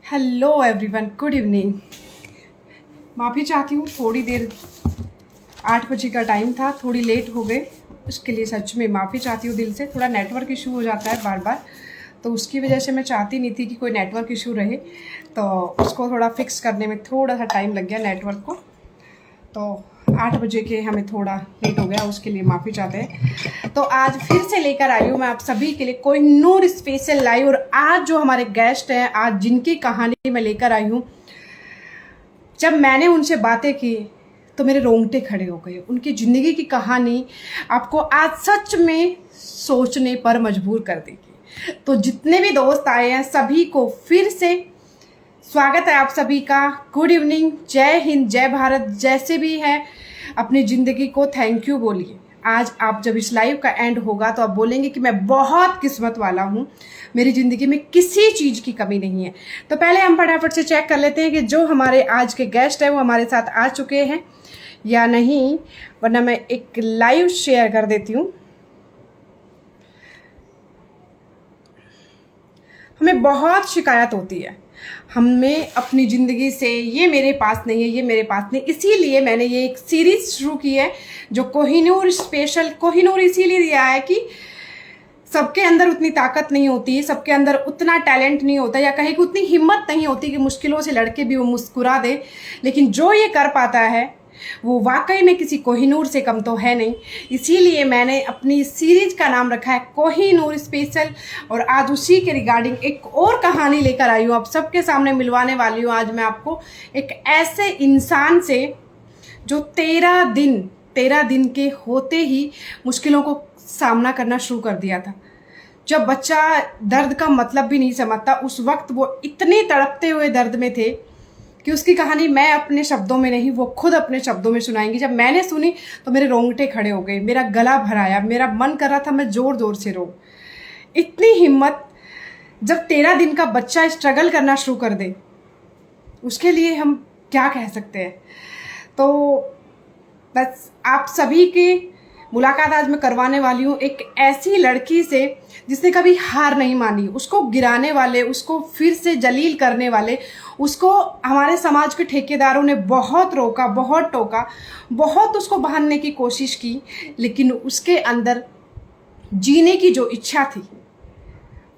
Hello everyone, good evening. माफ़ी चाहती हूँ, थोड़ी देर 8 बजे का टाइम था, थोड़ी लेट हो गए। उसके लिए सच में माफ़ी चाहती हूँ दिल से। थोड़ा नेटवर्क इशू हो जाता है बार बार, तो उसकी वजह से मैं चाहती नहीं थी कि कोई नेटवर्क इशू रहे, तो उसको थोड़ा फिक्स करने में थोड़ा सा टाइम लग गया नेटवर्क को। तो 8 बजे के हमें थोड़ा लेट हो गया, उसके लिए माफ़ी चाहते हैं। तो आज फिर से लेकर आई हूँ मैं आप सभी के लिए कोहिनूर स्पेशल लाइव। और आज जो हमारे गेस्ट हैं, आज जिनकी कहानी मैं लेकर आई हूँ, जब मैंने उनसे बातें की तो मेरे रोंगटे खड़े हो गए। उनकी ज़िंदगी की कहानी आपको आज सच में सोचने पर मजबूर कर देगी। तो जितने भी दोस्त आए हैं सभी को फिर से स्वागत है आप सभी का। गुड इवनिंग, जय हिंद, जय भारत। जैसे भी है अपनी ज़िंदगी को थैंक यू बोलिए। आज आप जब इस लाइव का एंड होगा तो आप बोलेंगे कि मैं बहुत किस्मत वाला हूँ, मेरी ज़िंदगी में किसी चीज़ की कमी नहीं है। तो पहले हम फटाफट से चेक कर लेते हैं कि जो हमारे आज के गेस्ट हैं वो हमारे साथ आ चुके हैं या नहीं, वरना मैं एक लाइव शेयर कर देती हूँ। हमें बहुत शिकायत होती है, हमें अपनी ज़िंदगी से, ये मेरे पास नहीं है, ये मेरे पास नहीं। इसीलिए मैंने ये एक सीरीज़ शुरू की है जो कोहिनूर स्पेशल। कोहिनूर इसीलिए दिया है कि सबके अंदर उतनी ताकत नहीं होती, सबके अंदर उतना टैलेंट नहीं होता, या कहीं कि उतनी हिम्मत नहीं होती कि मुश्किलों से लड़के भी वो मुस्कुरा दे। लेकिन जो ये कर पाता है वो वाकई में किसी कोहिनूर से कम तो है नहीं। इसीलिए मैंने अपनी सीरीज का नाम रखा है कोहिनूर स्पेशल। और आज उसी के रिगार्डिंग एक और कहानी लेकर आई हूँ, आप सबके सामने मिलवाने वाली हूँ। आज मैं आपको एक ऐसे इंसान से जो 13 दिन के होते ही मुश्किलों को सामना करना शुरू कर दिया था। जब बच्चा दर्द का मतलब भी नहीं समझता, उस वक्त वो इतने तड़पते हुए दर्द में थे कि उसकी कहानी मैं अपने शब्दों में नहीं, वो खुद अपने शब्दों में सुनाएंगी। जब मैंने सुनी तो मेरे रोंगटे खड़े हो गए, मेरा गला भराया, मेरा मन कर रहा था मैं जोर जोर से रो। इतनी हिम्मत, जब 13 दिन का बच्चा स्ट्रगल करना शुरू कर दे, उसके लिए हम क्या कह सकते हैं। तो बस आप सभी की मुलाकात आज मैं करवाने वाली हूँ एक ऐसी लड़की से जिसने कभी हार नहीं मानी। उसको गिराने वाले, उसको फिर से जलील करने वाले, उसको हमारे समाज के ठेकेदारों ने बहुत रोका, बहुत टोका, बहुत उसको बहाने की कोशिश की, लेकिन उसके अंदर जीने की जो इच्छा थी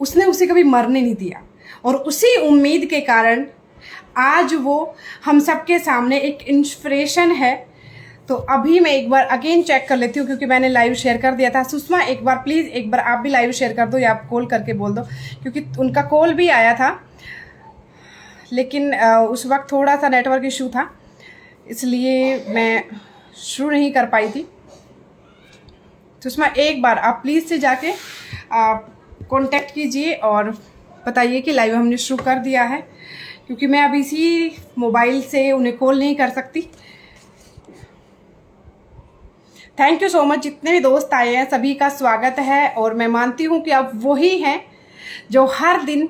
उसने उसे कभी मरने नहीं दिया। और उसी उम्मीद के कारण आज वो हम सबके सामने एक इंस्पिरेशन है। तो अभी मैं एक बार अगेन चेक कर लेती हूँ क्योंकि मैंने लाइव शेयर कर दिया था। सुषमा, एक बार प्लीज़, एक बार आप भी लाइव शेयर कर दो या आप कॉल करके बोल दो, क्योंकि उनका कॉल भी आया था लेकिन उस वक्त थोड़ा सा नेटवर्क इशू था, इसलिए मैं शुरू नहीं कर पाई थी। सुषमा, एक बार आप प्लीज़ से जाके कांटेक्ट कीजिए और बताइए कि लाइव हमने शुरू कर दिया है, क्योंकि मैं अब इसी मोबाइल से उन्हें कॉल नहीं कर सकती। Thank you so much. जितने भी दोस्त आए हैं सभी का स्वागत है। और मैं मानती हूँ कि आप वही हैं जो हर दिन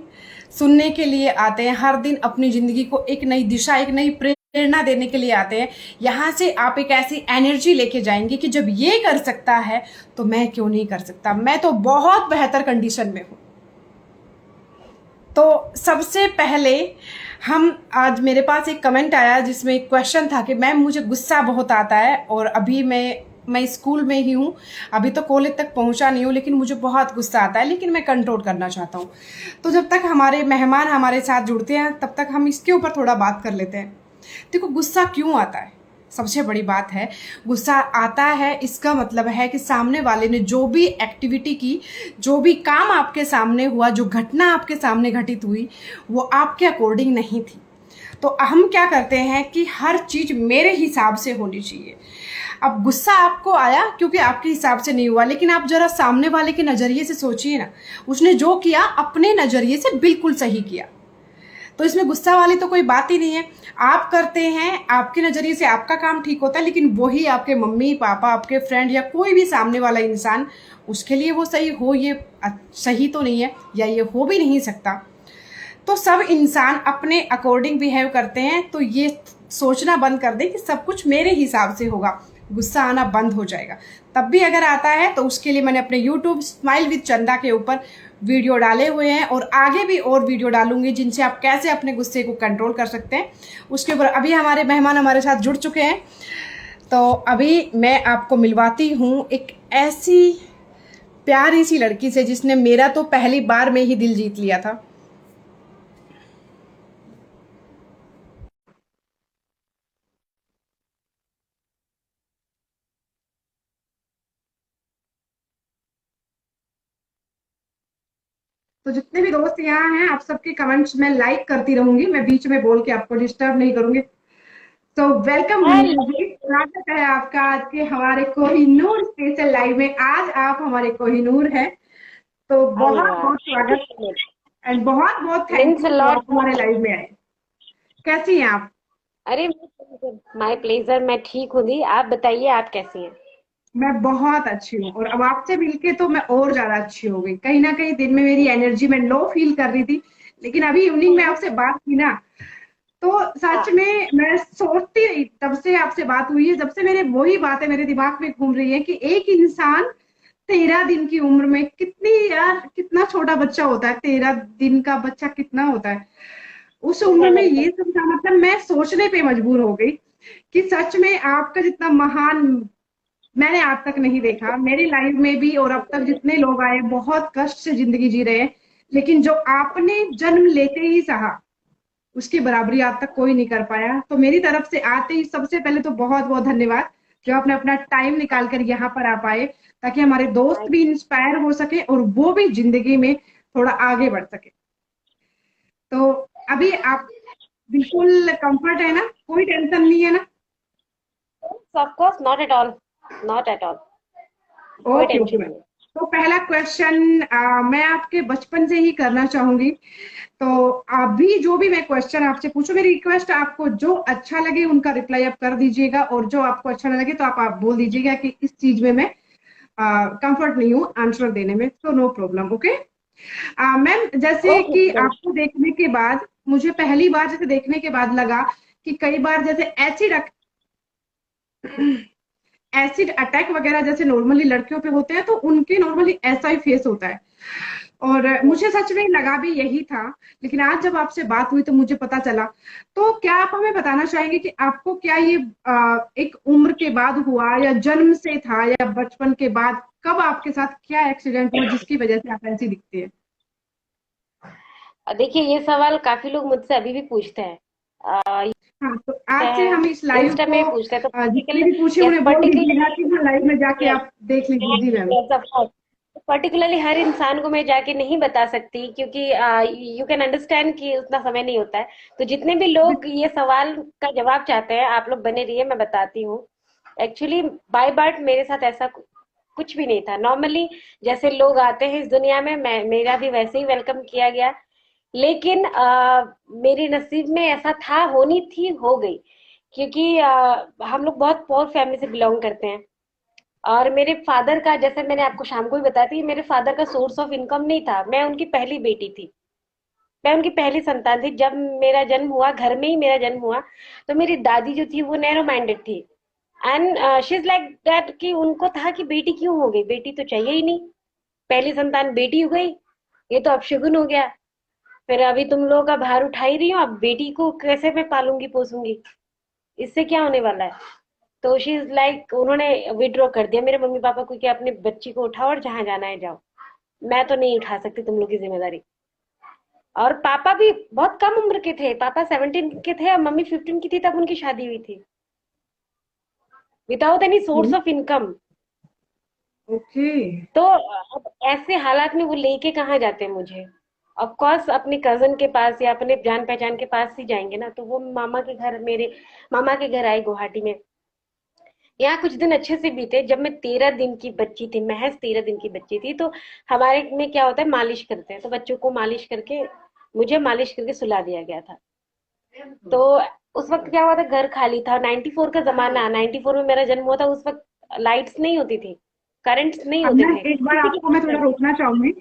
सुनने के लिए आते हैं, हर दिन अपनी ज़िंदगी को एक नई दिशा, एक नई प्रेरणा देने के लिए आते हैं। यहाँ से आप एक ऐसी एनर्जी लेके जाएंगे कि जब ये कर सकता है तो मैं क्यों नहीं कर सकता, मैं तो बहुत बेहतर कंडीशन में हूँ। तो सबसे पहले हम आज, मेरे पास एक कमेंट आया जिसमें एक क्वेश्चन था कि मैम मुझे गुस्सा बहुत आता है और अभी मैं स्कूल में ही हूँ, अभी तो कॉलेज तक पहुँचा नहीं हूँ, लेकिन मुझे बहुत गुस्सा आता है, लेकिन मैं कंट्रोल करना चाहता हूँ। तो जब तक हमारे मेहमान हमारे साथ जुड़ते हैं तब तक हम इसके ऊपर थोड़ा बात कर लेते हैं। देखो, गुस्सा क्यों आता है, सबसे बड़ी बात है गुस्सा आता है, इसका मतलब है कि सामने वाले ने जो भी एक्टिविटी की, जो भी काम आपके सामने हुआ, जो घटना आपके सामने घटित हुई, वो आपके अकॉर्डिंग नहीं थी। तो हम क्या करते हैं कि हर चीज़ मेरे हिसाब से होनी चाहिए। अब गुस्सा आपको आया क्योंकि आपके हिसाब से नहीं हुआ, लेकिन आप जरा सामने वाले के नज़रिए से सोचिए ना, उसने जो किया अपने नज़रिए से बिल्कुल सही किया, तो इसमें गुस्सा वाली तो कोई बात ही नहीं है। आप करते हैं, आपके नज़रिए से आपका काम ठीक होता है, लेकिन वही आपके मम्मी पापा, आपके फ्रेंड या कोई भी सामने वाला इंसान, उसके लिए वो सही हो, ये सही तो नहीं है या ये हो भी नहीं सकता। तो सब इंसान अपने अकॉर्डिंग बिहेव करते हैं। तो ये सोचना बंद कर दे कि सब कुछ मेरे हिसाब से होगा, गुस्सा आना बंद हो जाएगा। तब भी अगर आता है तो उसके लिए मैंने अपने YouTube स्माइल विद चंदा के ऊपर वीडियो डाले हुए हैं और आगे भी और वीडियो डालूंगी जिनसे आप कैसे अपने गुस्से को कंट्रोल कर सकते हैं उसके ऊपर। अभी हमारे मेहमान हमारे साथ जुड़ चुके हैं, तो अभी मैं आपको मिलवाती हूँ एक ऐसी प्यारी सी लड़की से जिसने मेरा तो पहली बार में ही दिल जीत लिया था। तो जितने भी दोस्त यहाँ हैं आप सबके कमेंट्स में लाइक करती रहूंगी, मैं बीच में बोल के आपको डिस्टर्ब नहीं करूंगी। तो वेलकम हेलो। जी, स्वागत है आपका आज के हमारे कोहिनूर स्पेशल लाइव में। आज आप हमारे कोहिनूर हैं, तो अरे बहुत वाह, बहुत थैंक यू स्वागत सो मच। एंड बहुत बहुत थैंक मीन्स यू अ जो लॉट। आप हमारे लाइव में आए। कैसी हैं आप? अरे माय प्लेजर, मैं ठीक हूँ दी। आप बताइए, आप कैसी हैं? मैं बहुत अच्छी हूँ और अब आपसे मिलके तो मैं और ज्यादा अच्छी हो गई। कहीं ना कहीं दिन में मेरी एनर्जी में लो फील कर रही थी, लेकिन अभी इवनिंग में आपसे बात की ना, तो सच हाँ। में मैं सोचती रही, तब से आपसे बात हुई है, जब से मेरे वही बातें मेरे दिमाग में घूम रही है कि एक इंसान 13 दिन की उम्र में, कितनी यार कितना छोटा बच्चा होता है, 13 दिन का बच्चा कितना होता है उस उम्र में ये समझा, मतलब मैं सोचने पे मजबूर हो गई कि सच में आपका जितना महान मैंने आज तक नहीं देखा मेरी लाइफ में भी। और अब तक जितने लोग आए बहुत कष्ट से जिंदगी जी रहे हैं, लेकिन जो आपने जन्म लेते ही सहा उसकी बराबरी आज तक कोई नहीं कर पाया। तो मेरी तरफ से आते ही सबसे पहले तो बहुत बहुत धन्यवाद जो आपने अपना टाइम निकाल कर यहाँ पर आ पाए, ताकि हमारे दोस्त भी इंस्पायर हो सके और वो भी जिंदगी में थोड़ा आगे बढ़ सके। तो अभी आप बिल्कुल कंफर्ट है ना, कोई टेंशन नहीं है ना? Of course, not at all. Not at all. कोई ओके ओके टेंशन मैम। नहीं है। तो पहला क्वेश्चन मैं आपके बचपन से ही करना चाहूंगी। तो अभी जो भी मैं क्वेश्चन आपसे पूछूं, मेरी रिक्वेस्ट आपको जो अच्छा लगे उनका रिप्लाई आप कर दीजिएगा, और जो आपको अच्छा ना लगे तो आप बोल दीजिएगा कि इस चीज में मैं कंफर्ट नहीं हूँ आंसर देने में, तो नो प्रॉब्लम। ओके मैम, जैसे ओके। कि आपको देखने के बाद, मुझे पहली बार जैसे देखने के बाद लगा कि कई बार जैसे एसिड अटैक वगैरह जैसे नॉर्मली लड़कियों पे होते हैं, तो उनके नॉर्मली ऐसा ही फेस होता है। और मुझे सच में लगा भी यही था, लेकिन आज जब आपसे बात हुई तो मुझे पता चला। तो क्या आप हमें बताना चाहेंगे कि आपको क्या ये एक उम्र के बाद हुआ या जन्म से था या बचपन के बाद, कब आपके साथ क्या एक्सीडेंट हुआ जिसकी वजह से आप ऐसी दिखती है? देखिए, ये सवाल काफी लोग मुझसे अभी भी पूछते हैं। हाँ, तो आज से हम इस लाइव इंस्टा को में पूछते हैं, तो जितने पर्टिकुलर, भी पूछे यस उन्हें बोल दीजिएगा पर्टिकुलर, कि वो लाइव में जाके यस आप देख लीजिए। जी ma'am. Yes of course. Particularly हर इंसान को मैं जाके नहीं बता सकती, क्योंकि यू कैन अंडरस्टैंड कि उतना समय नहीं होता है। तो जितने भी लोग ये सवाल का जवाब चाहते हैं, आप लोग बने रहिए, मैं बताती हूँ। एक्चुअली बाय बर्थ मेरे साथ ऐसा कुछ भी नहीं था। नॉर्मली जैसे लोग आते हैं इस दुनिया में, मैं मेरा भी वैसे ही वेलकम किया गया। लेकिन मेरे नसीब में ऐसा था, होनी थी, हो गई। क्योंकि हम लोग बहुत पुअर फैमिली से बिलोंग करते हैं। और मेरे फादर का, जैसे मैंने आपको शाम को भी बताया था, मेरे फादर का सोर्स ऑफ इनकम नहीं था। मैं उनकी पहली बेटी थी, मैं उनकी पहली संतान थी। जब मेरा जन्म हुआ, घर में ही मेरा जन्म हुआ, तो मेरी दादी जो थी वो नैरो माइंडेड थी। And she is like that, कि उनको था कि बेटी क्यों हो गई, बेटी तो चाहिए ही नहीं। पहली संतान बेटी हो गई, ये तो अपशगुन हो गया। फिर अभी तुम लोगों का भार उठा ही रही हूँ, अब बेटी को कैसे मैं पालूंगी पोसूंगी, इससे क्या होने वाला है। तो शी इज लाइक, उन्होंने विड्रॉ कर दिया मेरे मम्मी पापा को कि अपनी बच्ची को उठाओ और जहां जाना है जाओ, मैं तो नहीं उठा सकती तुम लोग की जिम्मेदारी। और पापा भी बहुत कम उम्र के थे, पापा 17 के थे और मम्मी 15 की थी तब उनकी शादी हुई थी, without any source of income. Okay. तो अब ऐसे हालात में वो लेके कहाँ जाते हैं मुझे? ऑफ कोर्स अपने कजन के पास या अपने जान पहचान के पास ही जाएंगे ना। तो वो मामा के घर, मेरे मामा के घर आए गुवाहाटी में। यहाँ कुछ दिन अच्छे से बीते। जब मैं 13 दिन की बच्ची थी, महज 13 दिन की बच्ची थी, तो हमारे में क्या होता है, मालिश करते हैं। तो बच्चों को मालिश करके, मुझे मालिश करके सुला दिया गया था। तो उस वक्त क्या हुआ था, घर खाली था, 94 का जमाना, 94 में मेरा जन्म हुआ था। उस वक्त लाइट्स नहीं होती थी, करंट्स नहीं अब होते मैम थे, एक बार किसी के आपको मैं थोड़ा पास। रोकना चाहूंगी।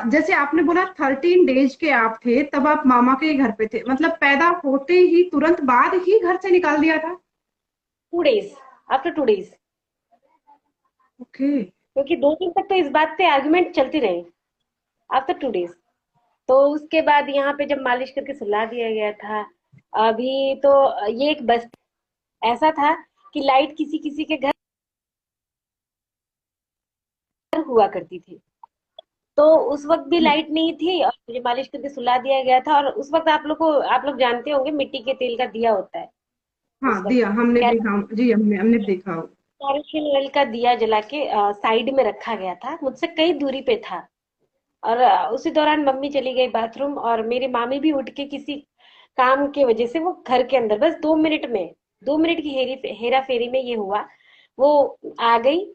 जैसे आपने बोला 13 डेज के आप थे तब आप मामा के घर पे थे, मतलब पैदा होते ही तुरंत बाद ही घर से निकाल दिया था? 2 डेज, आफ्टर 2 डेज। ओके। क्योंकि 2 दिन तक तो इस बात पे आर्गुमेंट चलती रही। After 2 days. तो उसके बाद यहाँ पे जब मालिश करके सुला दिया गया था, अभी तो ये एक बस ऐसा था कि लाइट किसी किसी के घर हुआ करती थी। तो उस वक्त भी लाइट नहीं थी और मुझे मालिश करके सुला दिया गया था, और उस वक्त आप लोग जानते होंगे मिट्टी के तेल का दिया होता है हाँ उस वक्त। दिया हमने देखा जी, हमने देखा हो। कैरोसिन ऑयल का दिया जला के साइड में रखा गया था, मुझसे कई दूरी पे था। और उसी दौरान मम्मी चली गई बाथरूम, और मेरी मामी भी उठ के किसी काम की वजह से वो घर के अंदर बस 2 मिनट में, 2 मिनट की हेरा फेरी में ये हुआ, वो आ गई।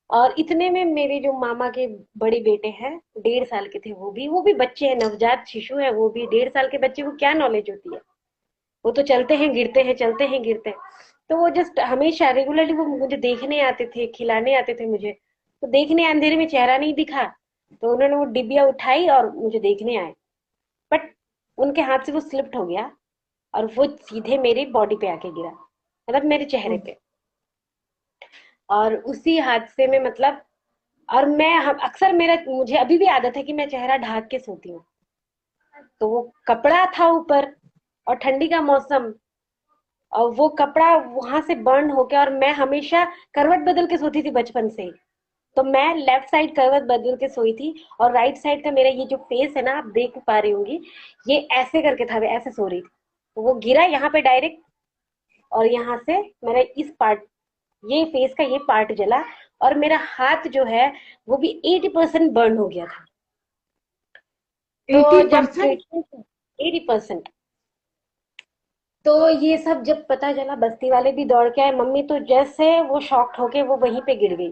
और इतने में मेरे जो मामा के बड़े बेटे हैं, 1.5 साल के थे, वो भी बच्चे हैं, नवजात शिशु है, वो भी 1.5 साल के बच्चे को क्या नॉलेज होती है। वो तो चलते हैं गिरते हैं, चलते हैं गिरते हैं। तो वो जस्ट हमेशा रेगुलरली वो मुझे देखने आते थे, खिलाने आते थे मुझे। तो देखने, अंधेरे में चेहरा नहीं दिखा, तो उन्होंने वो डिबिया उठाई और मुझे देखने आए। बट उनके हाथ से वो स्लिप्ट हो गया, और वो सीधे मेरी बॉडी पे आके गिरा, मतलब मेरे चेहरे पे। और उसी हादसे में मतलब, और मैं हम अक्सर मेरा मुझे अभी भी आदत है कि मैं चेहरा ढाक के सोती हूँ। तो वो कपड़ा था ऊपर, और ठंडी का मौसम, और वो कपड़ा वहां से बर्न हो गया, और मैं हमेशा करवट बदल के सोती थी बचपन से ही। तो मैं लेफ्ट साइड करवट बदल के सोई थी, और राइट साइड का मेरा ये जो फेस है ना, आप देख पा रही होंगी, ये ऐसे करके था, मैं ऐसे सो रही थी। तो वो गिरा यहाँ पे डायरेक्ट, और यहाँ से मेरा इस पार्ट, ये फेस का ये पार्ट जला, और मेरा हाथ जो है वो भी 80% बर्न हो गया था। तो एटी जब परसेंट ट्रीटमेंट, 80%। तो ये सब जब पता चला, बस्ती वाले भी दौड़ के आए, मम्मी तो जैसे वो शॉक्ड होके वो वहीं पे गिर गई।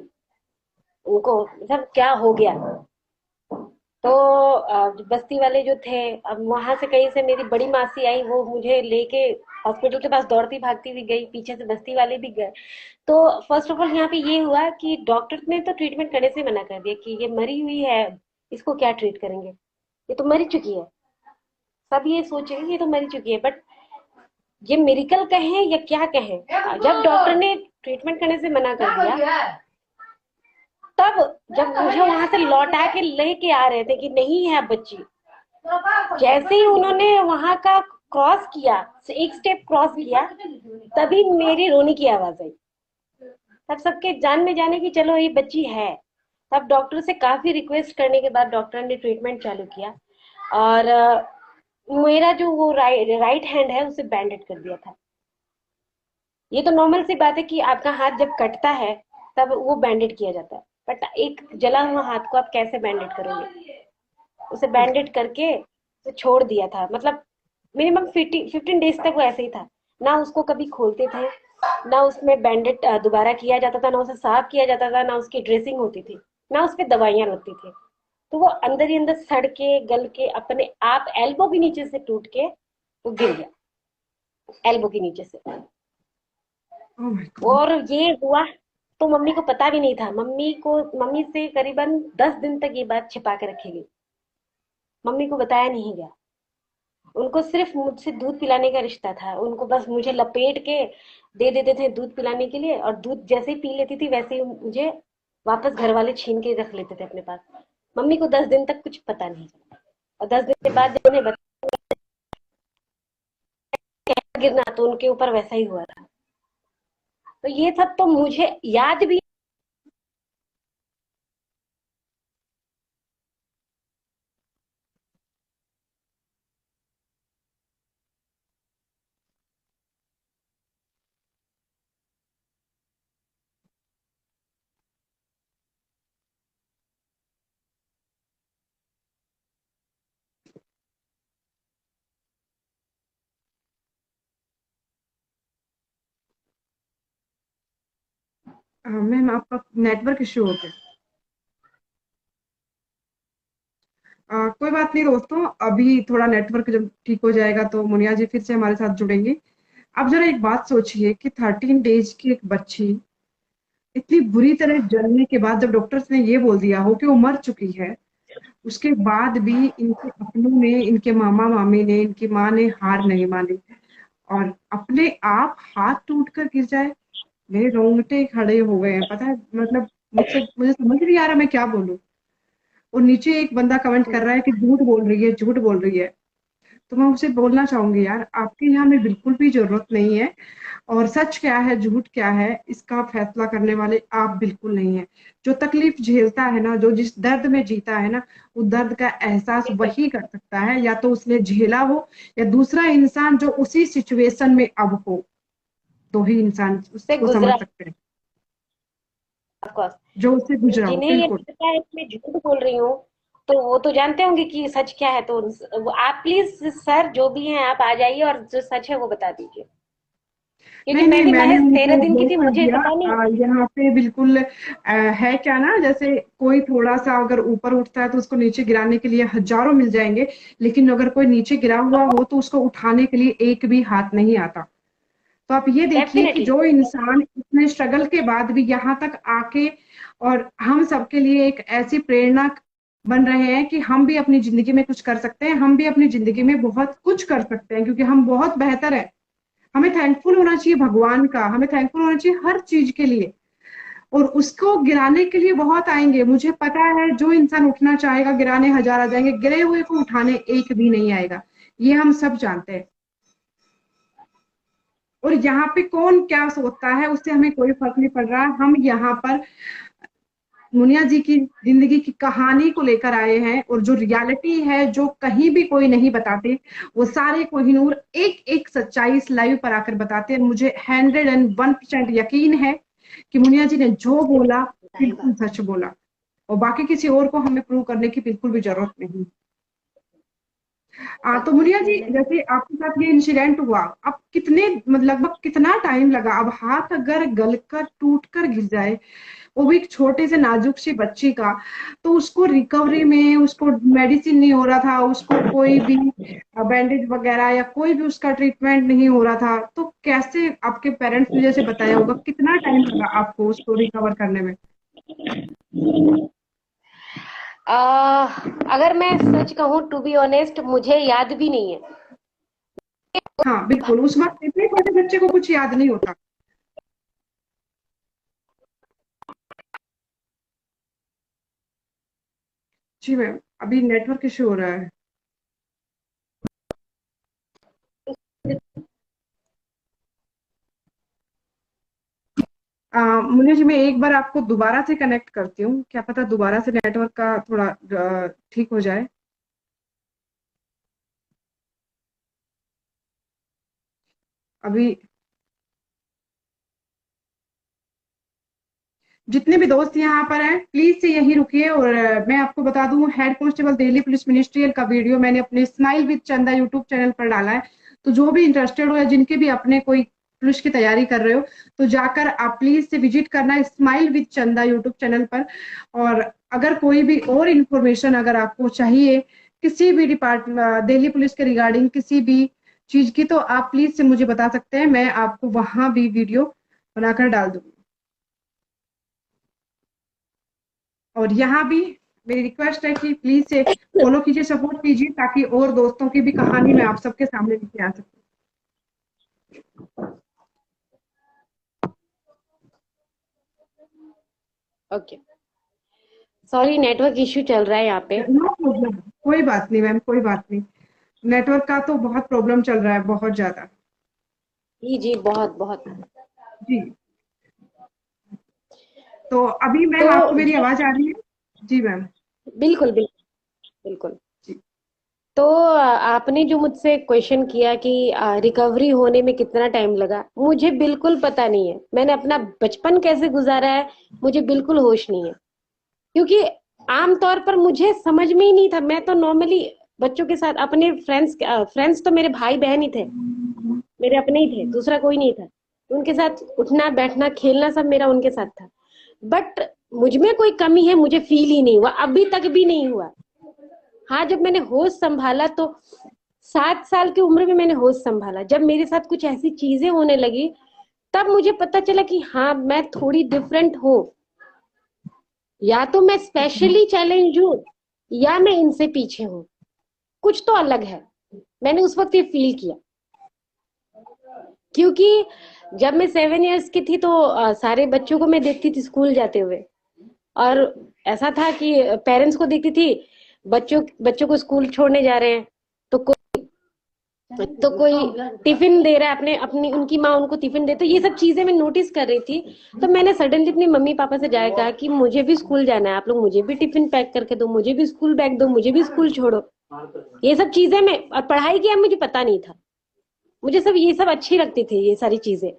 उनको मतलब क्या हो गया। तो बस्ती वाले जो थे, अब वहां से कहीं से मेरी बड़ी मासी आई, वो मुझे लेके हॉस्पिटल के पास दौड़ती भागती हुई गई, पीछे से बस्ती वाले भी गए। तो फर्स्ट ऑफ ऑल यहाँ पे ये हुआ कि डॉक्टर ने तो ट्रीटमेंट करने से मना कर दिया कि ये मरी हुई है, इसको क्या ट्रीट करेंगे, ये तो मरी चुकी है। सब ये सोचेंगे ये तो मरी चुकी है, बट ये मिरेकल कहें या क्या कहें, जब डॉक्टर ने ट्रीटमेंट करने से मना कर दिया, तब जब मुझे वहां से लौटा के लेके आ रहे थे कि नहीं है अब बच्ची, जैसे ही उन्होंने वहां का क्रॉस किया, एक स्टेप क्रॉस किया, तभी मेरी रोने की आवाज आई। तब सबके जान में जाने की चलो ये बच्ची है। तब डॉक्टर से काफी रिक्वेस्ट करने के बाद डॉक्टर ने ट्रीटमेंट चालू किया, और मेरा जो वो राइट हैंड है उसे बैंडेड कर दिया था। ये तो नॉर्मल सी बात है कि आपका हाथ जब कटता है तब वो बैंडेड किया जाता है, बट एक जला हुआ हाथ को आप कैसे बैंडेड करोगे। उसे बैंडेड करके उसे छोड़ दिया था, मतलब मिनिमम 15 डेज तक वो ऐसे ही था। ना उसको कभी खोलते थे, ना उसमें बैंडेड दोबारा किया जाता था, ना उसे साफ किया जाता था, ना उसकी ड्रेसिंग होती थी, ना उस पर दवाइयां लगती थी। तो वो अंदर ही अंदर सड़ के गल के अपने आप एल्बो के नीचे से टूट के वो गिर गया, एल्बो के नीचे से। Oh my God. और ये हुआ तो मम्मी को पता भी नहीं था। मम्मी से करीबन 10 दिन तक ये बात छिपा के रखी गई, मम्मी को बताया नहीं गया। उनको सिर्फ मुझसे दूध पिलाने का रिश्ता था, उनको बस मुझे लपेट के दे देते थे दूध पिलाने के लिए, और दूध जैसे ही पी लेती थी वैसे ही मुझे वापस घर वाले छीन के रख लेते थे अपने पास। मम्मी को 10 दिन तक कुछ पता नहीं चला, और 10 दिन के बाद जब उन्हें गिरना तो उनके ऊपर वैसा ही हुआ था। तो ये सब तो मुझे याद भी। मैम आपका नेटवर्क इशू हो गया। कोई बात नहीं दोस्तों, अभी थोड़ा नेटवर्क जब ठीक हो जाएगा तो मुनिया जी फिर से हमारे साथ जुड़ेंगे। आप जरा एक बात सोचिए कि 13 डेज की एक बच्ची इतनी बुरी तरह जलने के बाद जब डॉक्टर्स ने ये बोल दिया हो कि वो मर चुकी है, उसके बाद भी इनके अपनों ने, इनके मामा मामी ने, इनकी माँ ने हार नहीं मानी, और अपने आप हाथ टूट कर गिर जाए। मेरे रोंगटे खड़े हो गए हैं, पता है, मतलब मुझे समझ नहीं आ रहा मैं क्या बोलूं। और नीचे एक बंदा कमेंट कर रहा है कि झूठ बोल रही है, झूठ बोल रही है। तो मैं उसे बोलना चाहूंगी, यार आपके यहाँ में बिल्कुल भी जरूरत नहीं है। और सच क्या है झूठ क्या है इसका फैसला करने वाले आप बिल्कुल नहीं है। जो तकलीफ झेलता है ना, जो जिस दर्द में जीता है ना, वो दर्द का एहसास बिल्कुल वही कर सकता है, या तो उसने झेला हो या दूसरा इंसान जो उसी सिचुएशन में अब हो, तो ही इंसान से उसको समझ गुजरा, सकते हैं, ऑफ कोर्स। जो उससे गुजरा हो। जिन्हें ये बिल्कुल। नहीं पता है कि मैं झूठ बोल रही हूँ, तो वो तो जानते होंगे कि सच क्या है। तो आप प्लीज सर जो भी हैं आप आ जाइए और जो सच है वो बता दीजिए, क्योंकि नहीं मैं नहीं, भी मैंने महज 13 उनको दिन की ब्लॉक थी, कर मुझे दिया। पता नहीं। यहाँ पे बिल्कुल है क्या ना, जैसे कोई थोड़ा सा अगर ऊपर उठता है तो उसको नीचे गिराने के लिए हजारों मिल जाएंगे, लेकिन अगर कोई नीचे गिरा हुआ हो तो उसको उठाने के लिए एक भी हाथ नहीं आता। तो आप ये देखिए कि डेफिनेटली। जो इंसान इतने स्ट्रगल के बाद भी यहाँ तक आके और हम सबके लिए एक ऐसी प्रेरणा बन रहे हैं कि हम भी अपनी जिंदगी में कुछ कर सकते हैं, हम भी अपनी जिंदगी में बहुत कुछ कर सकते हैं, क्योंकि हम बहुत बेहतर है। हमें थैंकफुल होना चाहिए भगवान का, हमें थैंकफुल होना चाहिए हर चीज के लिए। और उसको गिराने के लिए बहुत आएंगे, मुझे पता है जो इंसान उठना चाहेगा गिराने हजार आ जाएंगे, गिरे हुए को उठाने एक भी नहीं आएगा, ये हम सब जानते हैं। और यहाँ पे कौन क्या सोचता है उससे हमें कोई फर्क नहीं पड़ रहा। हम यहाँ पर मुनिया जी की जिंदगी की कहानी को लेकर आए हैं, और जो रियलिटी है जो कहीं भी कोई नहीं बताते, वो सारे कोहिनूर एक एक सच्चाई इस लाइव पर आकर बताते हैं। मुझे 101% यकीन है कि मुनिया जी ने जो बोला बिल्कुल सच बोला, और बाकी किसी और को हमें प्रूव करने की बिल्कुल भी जरूरत नहीं। तो मुनिया जी, जैसे आपके साथ ये इंसिडेंट हुआ, अब कितने मतलब लगभग कितना टाइम लगा? अब हाथ अगर गलकर टूट कर गिर जाए, वो भी एक छोटे से नाजुक सी बच्ची का, तो उसको रिकवरी में उसको मेडिसिन नहीं हो रहा था, उसको कोई भी बैंडेज वगैरह या कोई भी उसका ट्रीटमेंट नहीं हो रहा था, तो कैसे आपके पेरेंट्स ने जैसे बताया होगा कितना टाइम लगा आपको उसको रिकवर करने में? अगर मैं सच कहूँ, टू बी ऑनेस्ट, मुझे याद भी नहीं है। हाँ बिल्कुल, उस वक्त इतने छोटे बच्चे को कुछ याद नहीं होता। जी मैम, अभी नेटवर्क इश्यू हो रहा है। मुन्ना जी, मैं एक बार आपको दोबारा से कनेक्ट करती हूँ, क्या पता दोबारा से नेटवर्क का थोड़ा ठीक हो जाए। अभी जितने भी दोस्त यहाँ पर हैं प्लीज से यहीं रुकिए, और मैं आपको बता दूं, head constable Delhi police ministerial का वीडियो मैंने अपने स्माइल विद चंदा यूट्यूब चैनल पर डाला है। तो जो भी इंटरेस्टेड हो या जिनके भी अपने कोई पुलिस की तैयारी कर रहे हो, तो जाकर आप प्लीज से विजिट करना स्माइल विद चंदा यूट्यूब चैनल पर। और अगर कोई भी और इंफॉर्मेशन अगर आपको चाहिए किसी भी डिपार्टमेंट दिल्ली पुलिस के रिगार्डिंग किसी भी चीज की, तो आप प्लीज से मुझे बता सकते हैं, मैं आपको वहां भी वीडियो बनाकर डाल दूंगी। और यहाँ भी मेरी रिक्वेस्ट है कि प्लीज से फॉलो कीजिए, सपोर्ट कीजिए, ताकि और दोस्तों की भी कहानी मैं आप सबके सामने लेके आ सकूं। ओके, सॉरी, नेटवर्क इश्यू चल रहा है यहाँ पे। नो प्रॉब्लम, कोई बात नहीं मैम, कोई बात नहीं। नेटवर्क का तो बहुत प्रॉब्लम चल रहा है, बहुत ज्यादा। जी जी, बहुत बहुत। जी। तो अभी तो मैम आपको मेरी ये आवाज आ रही है? जी मैम। बिल्कुल बिल्कुल बिल्कुल। जी। तो आपने जो मुझसे क्वेश्चन किया कि रिकवरी होने में कितना टाइम लगा, मुझे बिल्कुल पता नहीं है। मैंने अपना बचपन कैसे गुजारा है, मुझे बिल्कुल होश नहीं है। क्योंकि आमतौर पर मुझे समझ में ही नहीं था। मैं तो नॉर्मली बच्चों के साथ, अपने फ्रेंड्स तो मेरे भाई बहन ही थे, मेरे अपने ही थे, दूसरा कोई नहीं था। उनके साथ उठना बैठना खेलना सब मेरा उनके साथ था। बट मुझ में कोई कमी है मुझे फील ही नहीं हुआ, अभी तक भी नहीं हुआ। हाँ, जब मैंने होश संभाला तो 7 साल की उम्र में मैंने होश संभाला, जब मेरे साथ कुछ ऐसी चीजें होने लगी, तब मुझे पता चला कि हाँ, मैं थोड़ी डिफरेंट हूँ। या तो मैं स्पेशली चैलेंज हूँ, या मैं इनसे पीछे हूँ, कुछ तो अलग है। मैंने उस वक्त ये फील किया। क्योंकि जब मैं 7 इयर्स की थी तो सारे बच्चों को मैं देखती थी स्कूल जाते हुए। और ऐसा था कि पेरेंट्स को दिखती थी, बच्चों बच्चों को स्कूल छोड़ने जा रहे हैं, तो कोई टिफिन दे रहा है, अपने अपनी उनकी माँ उनको टिफिन दे, तो ये सब चीजें मैं नोटिस कर रही थी। तो मैंने सडनली अपने मम्मी पापा से जाकर कहा कि मुझे भी स्कूल जाना है, आप लोग मुझे भी टिफिन पैक करके दो, मुझे भी स्कूल बैग दो, मुझे भी स्कूल छोड़ो। ये सब चीजें मैं, और पढ़ाई की मुझे पता नहीं था, मुझे सब ये सब अच्छी लगती थी ये सारी चीजें।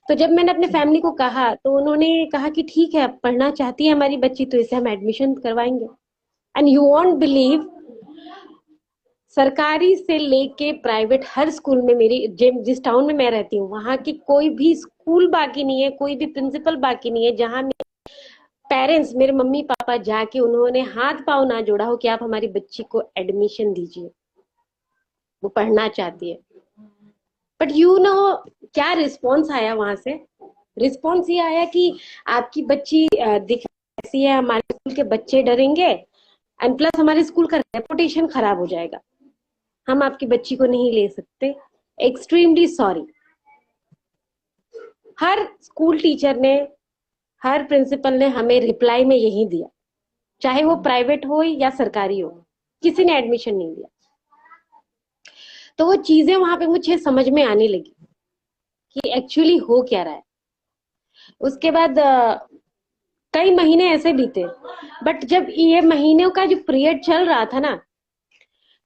तो जब मैंने अपने फैमिली को कहा तो उन्होंने कहा कि ठीक है, अब पढ़ना चाहती है हमारी बच्ची तो इसे हम एडमिशन करवाएंगे। एंड यू वॉन्ट बिलीव, सरकारी से लेके प्राइवेट हर स्कूल में, मेरी जिस टाउन में मैं रहती हूँ वहां की कोई भी स्कूल बाकी नहीं है, कोई भी प्रिंसिपल बाकी नहीं है जहां पेरेंट्स, मेरे मम्मी पापा जाके उन्होंने हाथ पांव ना जोड़ा हो कि आप हमारी बच्ची को एडमिशन दीजिए, वो पढ़ना चाहती है। बट यू नो क्या रिस्पॉन्स आया वहां से? रिस्पॉन्स ये आया कि आपकी बच्ची दिख ऐसी है, हमारे स्कूल के बच्चे डरेंगे, एंड प्लस हमारे स्कूल का रेपुटेशन खराब हो जाएगा, हम आपकी बच्ची को नहीं ले सकते, एक्सट्रीमली सॉरी। हर स्कूल टीचर ने, हर प्रिंसिपल ने हमें रिप्लाई में यही दिया, चाहे वो प्राइवेट हो या सरकारी हो, किसी ने एडमिशन नहीं दिया। तो वो चीजें वहां पे मुझे समझ में आने लगी कि एक्चुअली हो क्या रहा है। उसके बाद कई महीने ऐसे बीते, बट जब ये महीनों का जो पीरियड चल रहा था ना,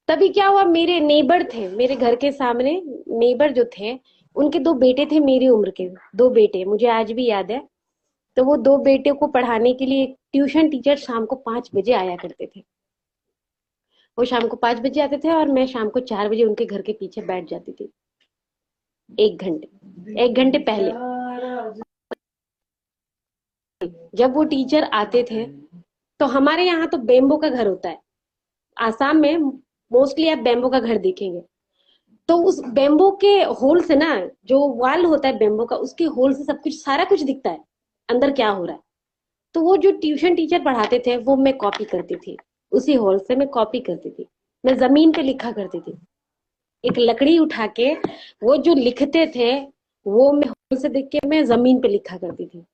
तभी क्या हुआ, मेरे नेबर थे, मेरे घर के सामने नेबर जो थे, उनके दो बेटे थे मेरी उम्र के, दो बेटे मुझे आज भी याद है। तो वो दो बेटे को पढ़ाने के लिए ट्यूशन टीचर शाम को 5 बजे आया करते थे। वो शाम को 5 बजे आते थे और मैं शाम को 4 बजे उनके घर के पीछे बैठ जाती थी, 1 घंटे, 1 घंटे पहले। जब वो टीचर आते थे, तो हमारे यहाँ तो बेम्बो का घर होता है, आसाम में मोस्टली आप बेम्बो का घर देखेंगे। तो उस बेम्बो के होल से ना, जो वाल होता है बेम्बो का, उसके होल से सब कुछ, सारा कुछ दिखता है अंदर क्या हो रहा है। तो वो जो ट्यूशन टीचर पढ़ाते थे वो मैं कॉपी करती थी, उसी होल से मैं कॉपी करती थी, मैं जमीन पे लिखा करती थी, एक लकड़ी उठा के वो जो लिखते थे वो मैं होल से देख के मैं जमीन पे लिखा करती थी।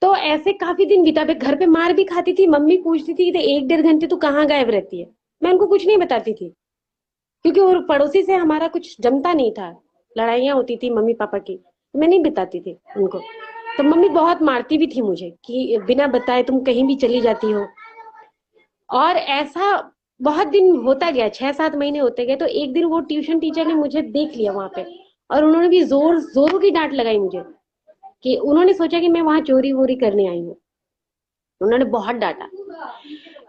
तो ऐसे काफी दिन बिता, मैं घर पे मार भी खाती थी, मम्मी पूछती थी कि 1 डेढ़ घंटे तू कहाँ गायब रहती है, मैं उनको कुछ नहीं बताती थी, क्योंकि वो पड़ोसी से हमारा कुछ जमता नहीं था, लड़ाइयाँ होती थी मम्मी पापा की, तो मैं नहीं बताती थी उनको। तो मम्मी बहुत मारती भी थी मुझे कि बिना बताए तुम कहीं भी चली जाती हो। और ऐसा बहुत दिन होता गया, 6 7 महीने होते गए, तो एक दिन वो ट्यूशन टीचर ने मुझे देख लिया वहां पे, और उन्होंने भी जोर जोरों की डांट लगाई मुझे, कि उन्होंने सोचा कि मैं वहां चोरी वोरी करने आई हूँ। उन्होंने बहुत डांटा,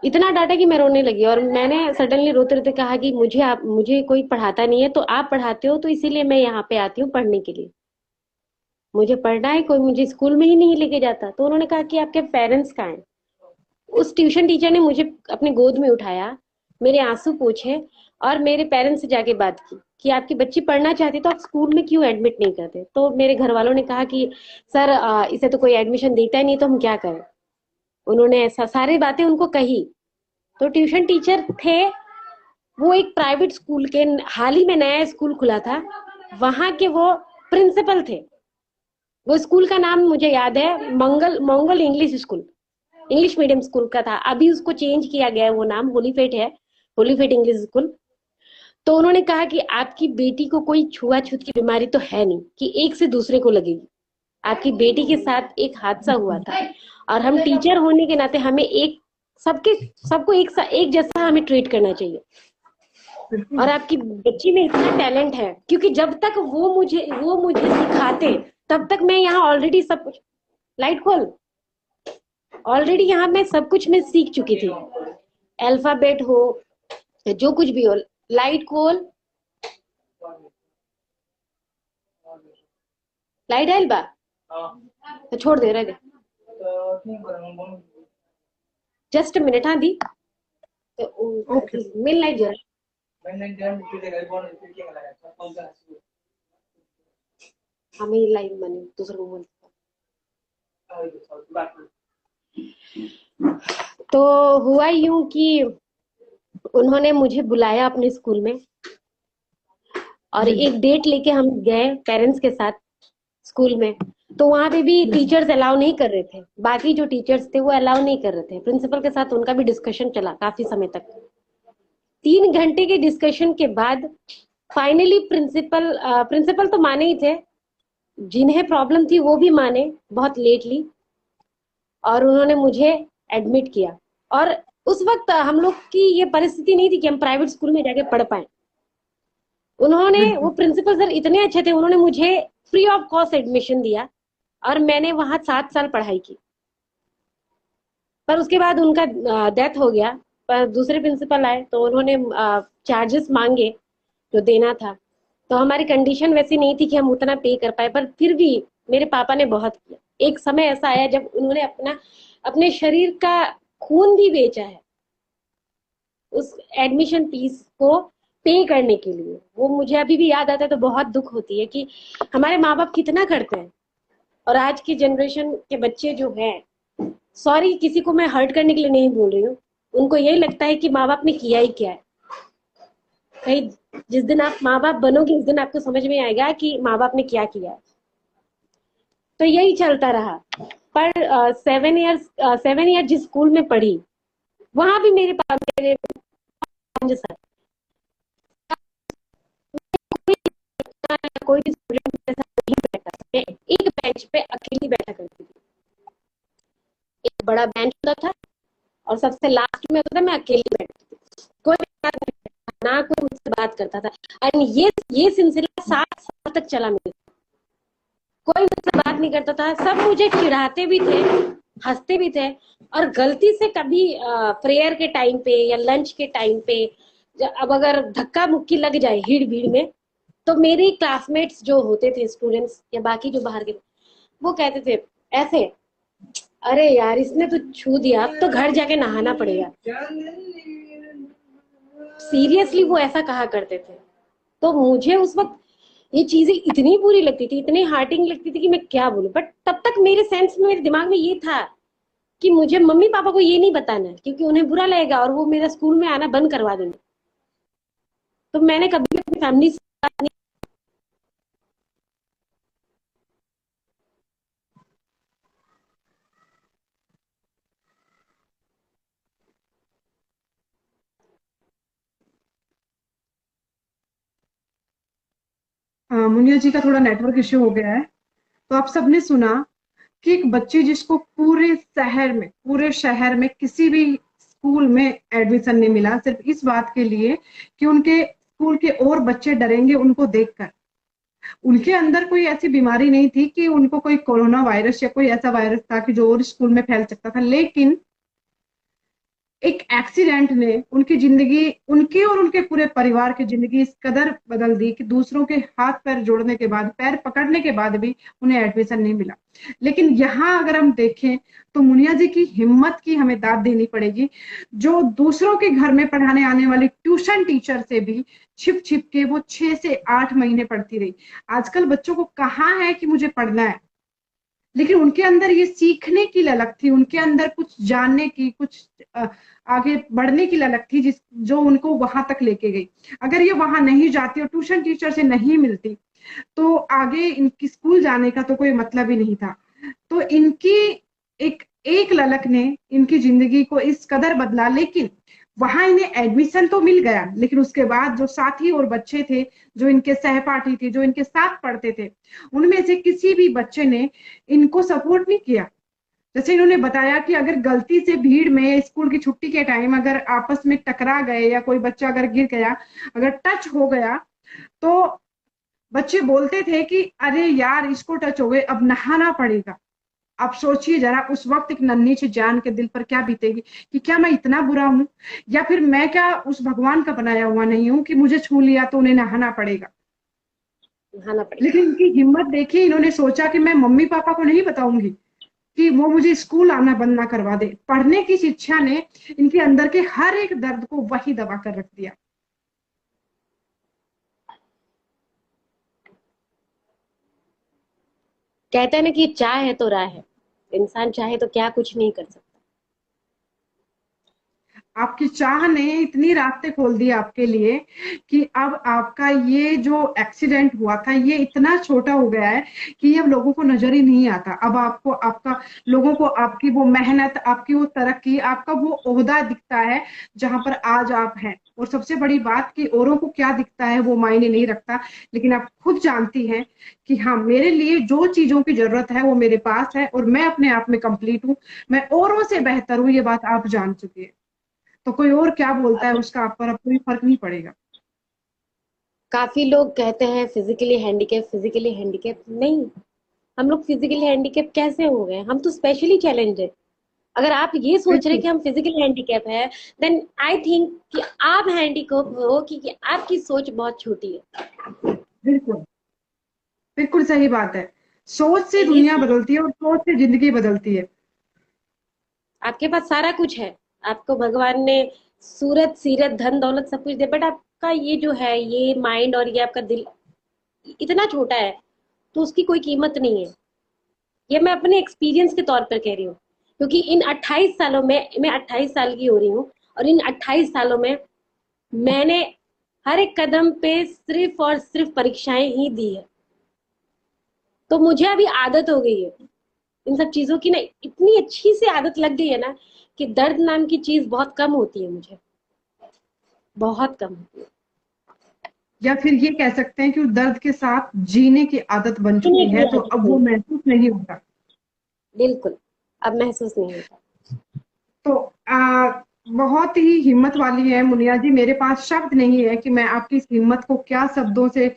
इतना डांटा कि मैं रोने लगी, और मैंने सडनली रोते रोते कहा कि मुझे कोई पढ़ाता नहीं है, तो आप पढ़ाते हो, तो इसीलिए मैं यहाँ पे आती हूँ पढ़ने के लिए, मुझे पढ़ना है, कोई मुझे स्कूल में ही नहीं लेके जाता। तो उन्होंने कहा कि आपके पेरेंट्स कहाँ हैं? उस ट्यूशन टीचर ने मुझे अपने गोद में उठाया, मेरे आंसू पोंछे, और मेरे पेरेंट्स से जाके बात की कि आपकी बच्ची पढ़ना चाहती तो आप स्कूल में क्यों एडमिट नहीं करते। तो मेरे घर वालों ने कहा कि सर इसे तो कोई एडमिशन देता ही नहीं, तो हम क्या करें। उन्होंने ऐसा सारी बातें उनको कही। तो ट्यूशन टीचर थे, वो एक प्राइवेट स्कूल के, हाल ही में नया स्कूल खुला था, वहां के वो प्रिंसिपल थे। वो स्कूल का नाम मुझे याद है, Mangal Mangal English school, English medium school का था, अभी उसको चेंज किया गया है, वो नाम होलीफेट है, होलीफेट इंग्लिश स्कूल। तो उन्होंने कहा कि आपकी बेटी को कोई छुआछूत की बीमारी तो है नहीं कि एक से दूसरे को लगेगी, आपकी बेटी के साथ एक हादसा हुआ था, और हम टीचर होने के नाते हमें एक सबके सबको एक जैसा हमें ट्रीट करना चाहिए, और आपकी बच्ची में इतना टैलेंट है, क्योंकि जब तक वो मुझे सिखाते, तब तक मैं यहाँ ऑलरेडी सब कुछ, लाइट खोल, ऑलरेडी यहाँ मैं सब कुछ मैं सीख चुकी थी, अल्फाबेट हो, जो कुछ भी हो। लाइट खोल, लाइट आइल बा, तो छोड़ दे रहे दे, जस्ट मिनट, हाँ दी, ओके। मिल लाइट जरा, हमें लाइट बने दूसरे को बोल। तो हुआ यूं कि उन्होंने मुझे बुलाया अपने स्कूल में, और एक डेट लेके हम गए पेरेंट्स के साथ स्कूल में। तो वहां पे भी टीचर्स अलाउ नहीं कर रहे थे, बाकी जो टीचर्स थे वो अलाउ नहीं कर रहे थे। प्रिंसिपल के साथ उनका भी डिस्कशन चला काफी समय तक। 3 घंटे के डिस्कशन के बाद फाइनली प्रिंसिपल तो माने ही थे, जिन्हें प्रॉब्लम थी वो भी माने बहुत लेटली, और उन्होंने मुझे एडमिट किया। और उस वक्त हम लोग की ये परिस्थिति नहीं थी कि हम प्राइवेट स्कूल में जाके पढ़ पाए। उन्होंने, वो बिल्कुल। प्रिंसिपल सर इतने अच्छे थे, उन्होंने मुझे फ्री ऑफ कॉस्ट एडमिशन दिया और मैंने वहां 7 साल पढ़ाई की। पर उसके बाद उनका डेथ हो गया। पर दूसरे प्रिंसिपल आए तो उन्होंने चार्जेस मांगे जो देना था। तो हमारी कंडीशन वैसी नहीं थी कि हम उतना पे कर पाए, पर फिर भी मेरे पापा ने बहुत किया। एक समय ऐसा आया जब उन्होंने अपने शरीर का खून भी बेचा है उस एडमिशन फीस को पे करने के लिए। वो मुझे अभी भी याद आता है तो बहुत दुख होती है कि हमारे माँ बाप कितना करते हैं। और आज की जनरेशन के बच्चे जो हैं, सॉरी किसी को मैं हर्ट करने के लिए नहीं बोल रही हूँ, उनको यही लगता है कि माँ बाप ने किया ही क्या है। कहीं जिस दिन आप माँ बाप बनोगे उस दिन आपको समझ में आएगा कि माँ बाप ने क्या किया है। तो यही चलता रहा। पर 7 ईयर जिस स्कूल में पढ़ी, वहां भी मेरे 5 साल कोई भी स्टूडेंट मेरे साथ नहीं बैठा। मैं एक बेंच पे अकेली बैठा करती थी। एक बड़ा बेंच होता था और सबसे लास्ट में होता था, मैं अकेली बैठती थी। कोई मेरे साथ नहीं बैठता, ना कोई मुझसे बात करता था। एंड ये सिलसिला 7 साल तक चला मेरे। कोई मुझसे बात नहीं करता था, सब मुझे चिढ़ाते भी थे, हंसते भी थे। और गलती से कभी प्रेयर के टाइम पे या लंच के टाइम पे अब अगर धक्का मुक्की लग जाए भीड़ भीड़ में, तो मेरे क्लासमेट्स जो होते थे, स्टूडेंट्स या बाकी जो बाहर के, वो कहते थे ऐसे, अरे यार इसने तो छू दिया, अब तो घर जाके नहाना पड़ेगा। सीरियसली वो ऐसा कहा करते थे। तो मुझे उस वक्त ये चीजें इतनी बुरी लगती थी, इतनी हार्टिंग लगती थी कि मैं क्या बोलूं। बट तब तक मेरे सेंस में, मेरे दिमाग में ये था कि मुझे मम्मी पापा को ये नहीं बताना है, क्योंकि उन्हें बुरा लगेगा और वो मेरा स्कूल में आना बंद करवा देंगे। तो मैंने कभी अपनी फैमिली से बात नहीं। मुनिया जी का थोड़ा नेटवर्क इश्यू हो गया है। तो आप सबने सुना कि एक बच्ची जिसको पूरे शहर में किसी भी स्कूल में एडमिशन नहीं मिला, सिर्फ इस बात के लिए कि उनके स्कूल के और बच्चे डरेंगे उनको देखकर। उनके अंदर कोई ऐसी बीमारी नहीं थी कि उनको कोई कोरोना वायरस या कोई ऐसा वायरस था कि जो और स्कूल में फैल सकता था, लेकिन एक एक्सीडेंट ने उनकी जिंदगी, उनकी और उनके पूरे परिवार की जिंदगी इस कदर बदल दी कि दूसरों के हाथ पैर जोड़ने के बाद, पैर पकड़ने के बाद भी उन्हें एडमिशन नहीं मिला। लेकिन यहाँ अगर हम देखें तो मुनिया जी की हिम्मत की हमें दाद देनी पड़ेगी, जो दूसरों के घर में पढ़ाने आने वाली ट्यूशन टीचर से भी छिप छिप के वो 6 से 8 महीने पढ़ती रही। आजकल बच्चों को कहाँ है कि मुझे पढ़ना है, लेकिन उनके अंदर ये सीखने की ललक थी, उनके अंदर कुछ जानने की, कुछ आगे बढ़ने की ललक थी, जिस जो उनको वहां तक लेके गई। अगर ये वहां नहीं जाती और ट्यूशन टीचर से नहीं मिलती तो आगे इनकी स्कूल जाने का तो कोई मतलब ही नहीं था। तो इनकी एक एक ललक ने इनकी जिंदगी को इस कदर बदला। लेकिन वहां इन्हें एडमिशन तो मिल गया, लेकिन उसके बाद जो साथी और बच्चे थे, जो इनके सहपाठी थे, जो इनके साथ पढ़ते थे, उनमें से किसी भी बच्चे ने इनको सपोर्ट नहीं किया। जैसे इन्होंने बताया कि अगर गलती से भीड़ में स्कूल की छुट्टी के टाइम अगर आपस में टकरा गए या कोई बच्चा अगर गिर गया, अगर टच हो गया, तो बच्चे बोलते थे कि अरे यार इसको टच हो गए, अब नहाना पड़ेगा। आप सोचिए जरा उस वक्त एक नन्ही सी जान के दिल पर क्या बीतेगी कि क्या मैं इतना बुरा हूं, या फिर मैं क्या उस भगवान का बनाया हुआ नहीं हूं कि मुझे छू लिया तो उन्हें नहाना पड़ेगा। नहाना पड़ेगा। लेकिन इनकी हिम्मत देखिए, इन्होंने सोचा कि मैं मम्मी पापा को नहीं बताऊंगी कि वो मुझे स्कूल आना बंद ना करवा दे। पढ़ने की शिक्षा ने इनके अंदर के हर एक दर्द को वही दबा कर रख दिया। कहते हैं ना कि चाह है तो राह है। इंसान चाहे तो क्या कुछ नहीं कर सकता। आपकी चाह ने इतनी रास्ते खोल दिए आपके लिए कि अब आपका ये जो एक्सीडेंट हुआ था ये इतना छोटा हो गया है कि ये अब लोगों को नजर ही नहीं आता। अब आपको आपका लोगों को आपकी वो मेहनत, आपकी वो तरक्की, आपका वो ओहदा दिखता है जहां पर आज आप हैं। और सबसे बड़ी बात कि औरों को क्या दिखता है वो मायने नहीं रखता, लेकिन आप खुद जानती हैं कि हाँ, मेरे लिए जो चीजों की जरूरत है वो मेरे पास है और मैं अपने आप में कंप्लीट हूँ, मैं औरों से बेहतर हूँ, ये बात आप जान चुके हैं। तो कोई और क्या बोलता है उसका आप पर अब कोई फर्क नहीं पड़ेगा। काफी लोग कहते हैं फिजिकली हैंडीकैप, फिजिकली हैंडीकैप नहीं। हम लोग फिजिकली हैंडीकैप कैसे हो गए? हम तो स्पेशली चैलेंज है। अगर आप ये सोच रहे हैं बिल्कुल कि हम फिजिकली हैंडीकैप है, देन आई थिंक कि आप हैंडीकैप हो, क्योंकि आपकी सोच बहुत छोटी है। बिल्कुल बिल्कुल सही बात है। सोच से मैं ये दुनिया बदलती है और सोच से जिंदगी बदलती है। आपके पास सारा कुछ है, आपको भगवान ने सूरत सीरत धन दौलत सब कुछ दे, बट आपका ये जो है, ये माइंड और ये आपका दिल इतना छोटा है, तो उसकी कोई कीमत नहीं है। ये मैं अपने एक्सपीरियंस के तौर पर कह रही हूँ, क्योंकि इन 28 सालों में, मैं 28 साल की हो रही हूँ, और इन 28 सालों में मैंने हर एक कदम पे सिर्फ और सिर्फ परीक्षाएं ही दी है। तो मुझे अभी आदत हो गई है इन सब चीजों की ना, इतनी अच्छी सी आदत लग गई है ना, कि दर्द नाम की चीज बहुत कम होती है मुझे, बहुत कम होती है। या फिर ये कह सकते हैं कि उस दर्द के साथ जीने की आदत बन जीने चुकी की है, तो आदत अब वो हुई, महसूस नहीं होता। बिल्कुल अब महसूस नहीं होता। तो बहुत ही हिम्मत वाली है मुनिया जी, मेरे पास शब्द नहीं है कि मैं आपकी इस हिम्मत को क्या शब्दों से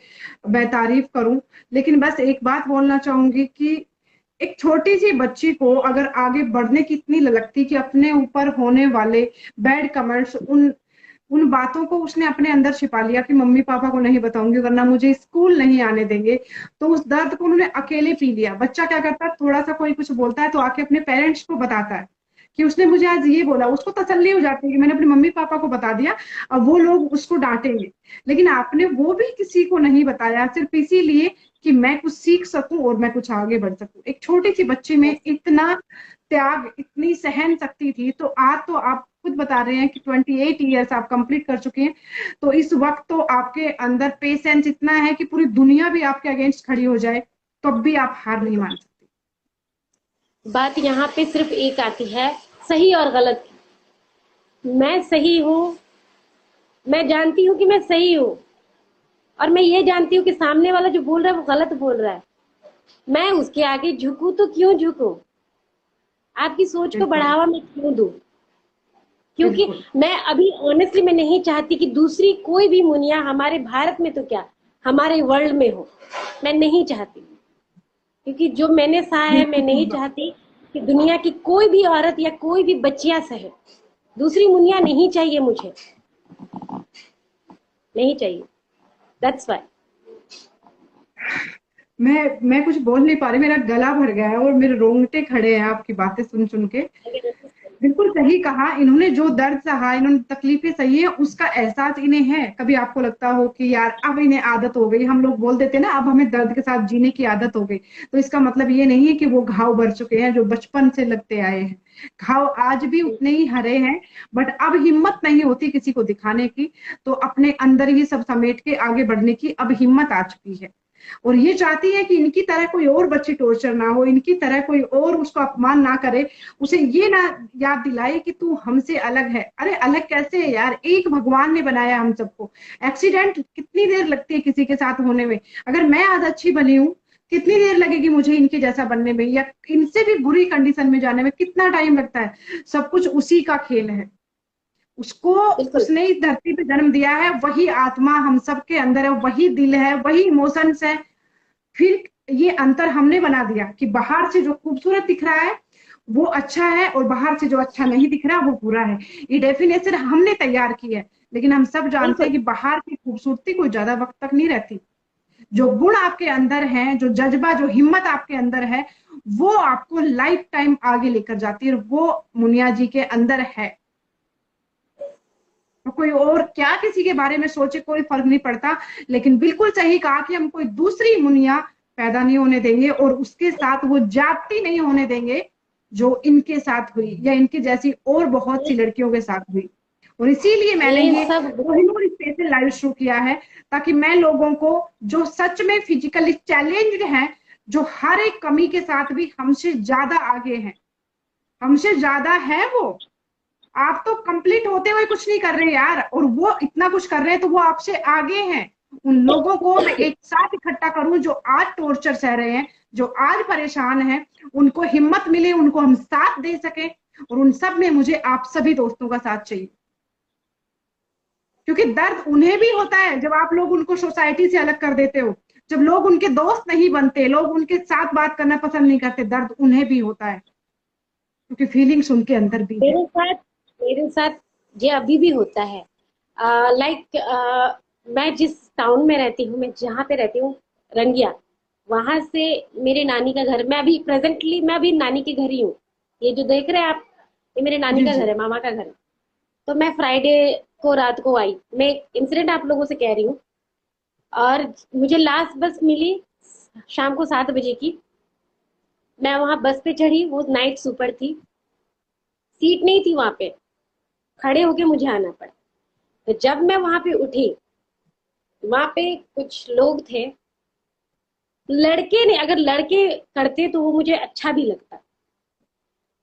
बेतारीफ करूं। लेकिन बस एक बात बोलना चाहूंगी कि एक छोटी सी बच्ची को अगर आगे बढ़ने की इतनी ललक थी कि अपने ऊपर होने वाले बैड कमेंट्स, उन उन बातों को उसने अपने अंदर छिपा लिया कि मम्मी पापा को नहीं बताऊंगी वरना मुझे स्कूल नहीं आने देंगे। तो उस दर्द को उन्होंने अकेले पी लिया। बच्चा क्या करता है, थोड़ा सा कोई कुछ बोलता है तो आके अपने पेरेंट्स को बताता है कि उसने मुझे आज ये बोला, उसको तसल्ली हो जाती है कि मैंने अपने मम्मी पापा को बता दिया, अब वो लोग उसको डांटेंगे। लेकिन आपने वो भी किसी को नहीं बताया, सिर्फ इसीलिए कि मैं कुछ सीख सकूं और मैं कुछ आगे बढ़ सकूं। एक छोटी सी बच्ची में इतना त्याग, इतनी सहन शक्ति थी। तो आज तो आप खुद बता रहे हैं कि 28 ईयर्स आप कंप्लीट कर चुके हैं। तो इस वक्त तो आपके अंदर पेशेंस इतना है कि पूरी दुनिया भी आपके अगेंस्ट खड़ी हो जाए तब भी आप हार नहीं मान सकते। बात यहाँ पे सिर्फ एक आती है, सही और गलत की। मैं सही हूँ, मैं जानती हूँ कि मैं सही हूँ, और मैं ये जानती हूँ कि सामने वाला जो बोल रहा है वो गलत बोल रहा है। मैं उसके आगे झुकूं तो क्यों झुकूं? आपकी सोच को बिल्कुल बढ़ावा मैं क्यों दूं? क्योंकि बिल्कुल मैं अभी ऑनेस्टली मैं नहीं चाहती कि दूसरी कोई भी मुनिया हमारे भारत में तो क्या, हमारे वर्ल्ड में हो। मैं नहीं चाहती, क्योंकि जो मैंने सहा है, मैं बिल्कुल सही नहीं बात। चाहती कि दुनिया की कोई भी औरत या कोई भी बच्चियां सहे। दूसरी मुनिया नहीं चाहिए मुझे, नहीं चाहिए। That's why. मैं कुछ बोल नहीं पा रही, मेरा गला भर गया है और मेरे रोंगटे खड़े हैं आपकी बातें सुन सुन के। बिल्कुल सही कहा, इन्होंने जो दर्द सहा, इन्होंने तकलीफें सही है, उसका एहसास इन्हें है। कभी आपको लगता हो कि यार अब इन्हें आदत हो गई, हम लोग बोल देते ना अब हमें दर्द के साथ जीने की आदत हो गई, तो इसका मतलब ये नहीं है कि वो घाव भर चुके हैं जो बचपन से लगते आए हैं। घाव आज भी उतने ही हरे हैं, बट अब हिम्मत नहीं होती किसी को दिखाने की। तो अपने अंदर ही सब समेट के आगे बढ़ने की अब हिम्मत आ चुकी है। और ये चाहती है कि इनकी तरह कोई और बच्ची टॉर्चर ना हो, इनकी तरह कोई और उसको अपमान ना करे, उसे ये ना याद दिलाए कि तू हमसे अलग है। अरे अलग कैसे है यार, एक भगवान ने बनाया हम सबको। एक्सीडेंट कितनी देर लगती है किसी के साथ होने में? अगर मैं आज अच्छी बनी हूँ, कितनी देर लगेगी मुझे इनके जैसा बनने में, या इनसे भी बुरी कंडीशन में जाने में कितना टाइम लगता है? सब कुछ उसी का खेल है। उसको, बिल्कुल उसने इस धरती पे जन्म दिया है, वही आत्मा हम सबके अंदर है, वही दिल है, वही इमोशंस है। फिर ये अंतर हमने बना दिया कि बाहर से जो खूबसूरत दिख रहा है वो अच्छा है और बाहर से जो अच्छा नहीं दिख रहा वो बुरा है। ये डेफिनेशन हमने तैयार की है। लेकिन हम सब जानते बिल्कुल हैं कि बाहर की खूबसूरती कोई ज्यादा वक्त तक नहीं रहती। जो गुण आपके अंदर है, जो जज्बा, जो हिम्मत आपके अंदर है, वो आपको लाइफ टाइम आगे लेकर जाती है, और वो मुनिया जी के अंदर है। तो कोई और क्या किसी के बारे में सोचे कोई फर्क नहीं पड़ता। लेकिन बिल्कुल सही कहा कि हम कोई दूसरी मुनिया पैदा नहीं होने देंगे और उसके साथ वो जाति नहीं होने देंगे जो इनके साथ हुई या इनकी जैसी और बहुत सी लड़कियों के साथ हुई। और इसीलिए मैंने ये ये सब कोहिनूर स्पेशल लाइव शुरू किया है, ताकि मैं लोगों को जो सच में फिजिकली चैलेंज्ड हैं, जो हर एक कमी के साथ भी हमसे ज्यादा आगे हैं, हमसे ज्यादा है वो। आप तो कंप्लीट होते हुए कुछ नहीं कर रहे यार, और वो इतना कुछ कर रहे हैं, तो वो आपसे आगे हैं। उन लोगों को मैं एक साथ इकट्ठा करूं जो आज टॉर्चर सह रहे हैं, जो आज परेशान हैं, उनको हिम्मत मिले, उनको हम साथ दे सके। और उन सब में मुझे आप सभी दोस्तों का साथ चाहिए, क्योंकि दर्द उन्हें भी होता है जब आप लोग उनको सोसाइटी से अलग कर देते हो, जब लोग उनके दोस्त नहीं बनते, लोग उनके साथ बात करना पसंद नहीं करते, दर्द उन्हें भी होता है, क्योंकि फीलिंग्स उनके अंदर भी है। मेरे साथ ये अभी भी होता है। लाइक मैं जिस टाउन में रहती हूँ, मैं जहाँ पे रहती हूँ, रंगिया, वहां से मेरे नानी का घर, मैं अभी नानी के घर ही हूँ। ये जो देख रहे हैं आप, ये मेरे नानी जी का जी। घर है, मामा का घर है। तो मैं फ्राइडे को रात को आई, मैं एक इंसिडेंट आप लोगों से कह रही हूँ। और मुझे लास्ट बस मिली शाम को 7 बजे की। मैं वहां बस पे चढ़ी, वो नाइट सुपर थी, सीट नहीं थी वहां पे, खड़े होके मुझे आना पड़ा। तो जब मैं वहां पे उठी, वहां पे कुछ लोग थे, लड़के ने, अगर लड़के करते तो वो मुझे अच्छा भी लगता,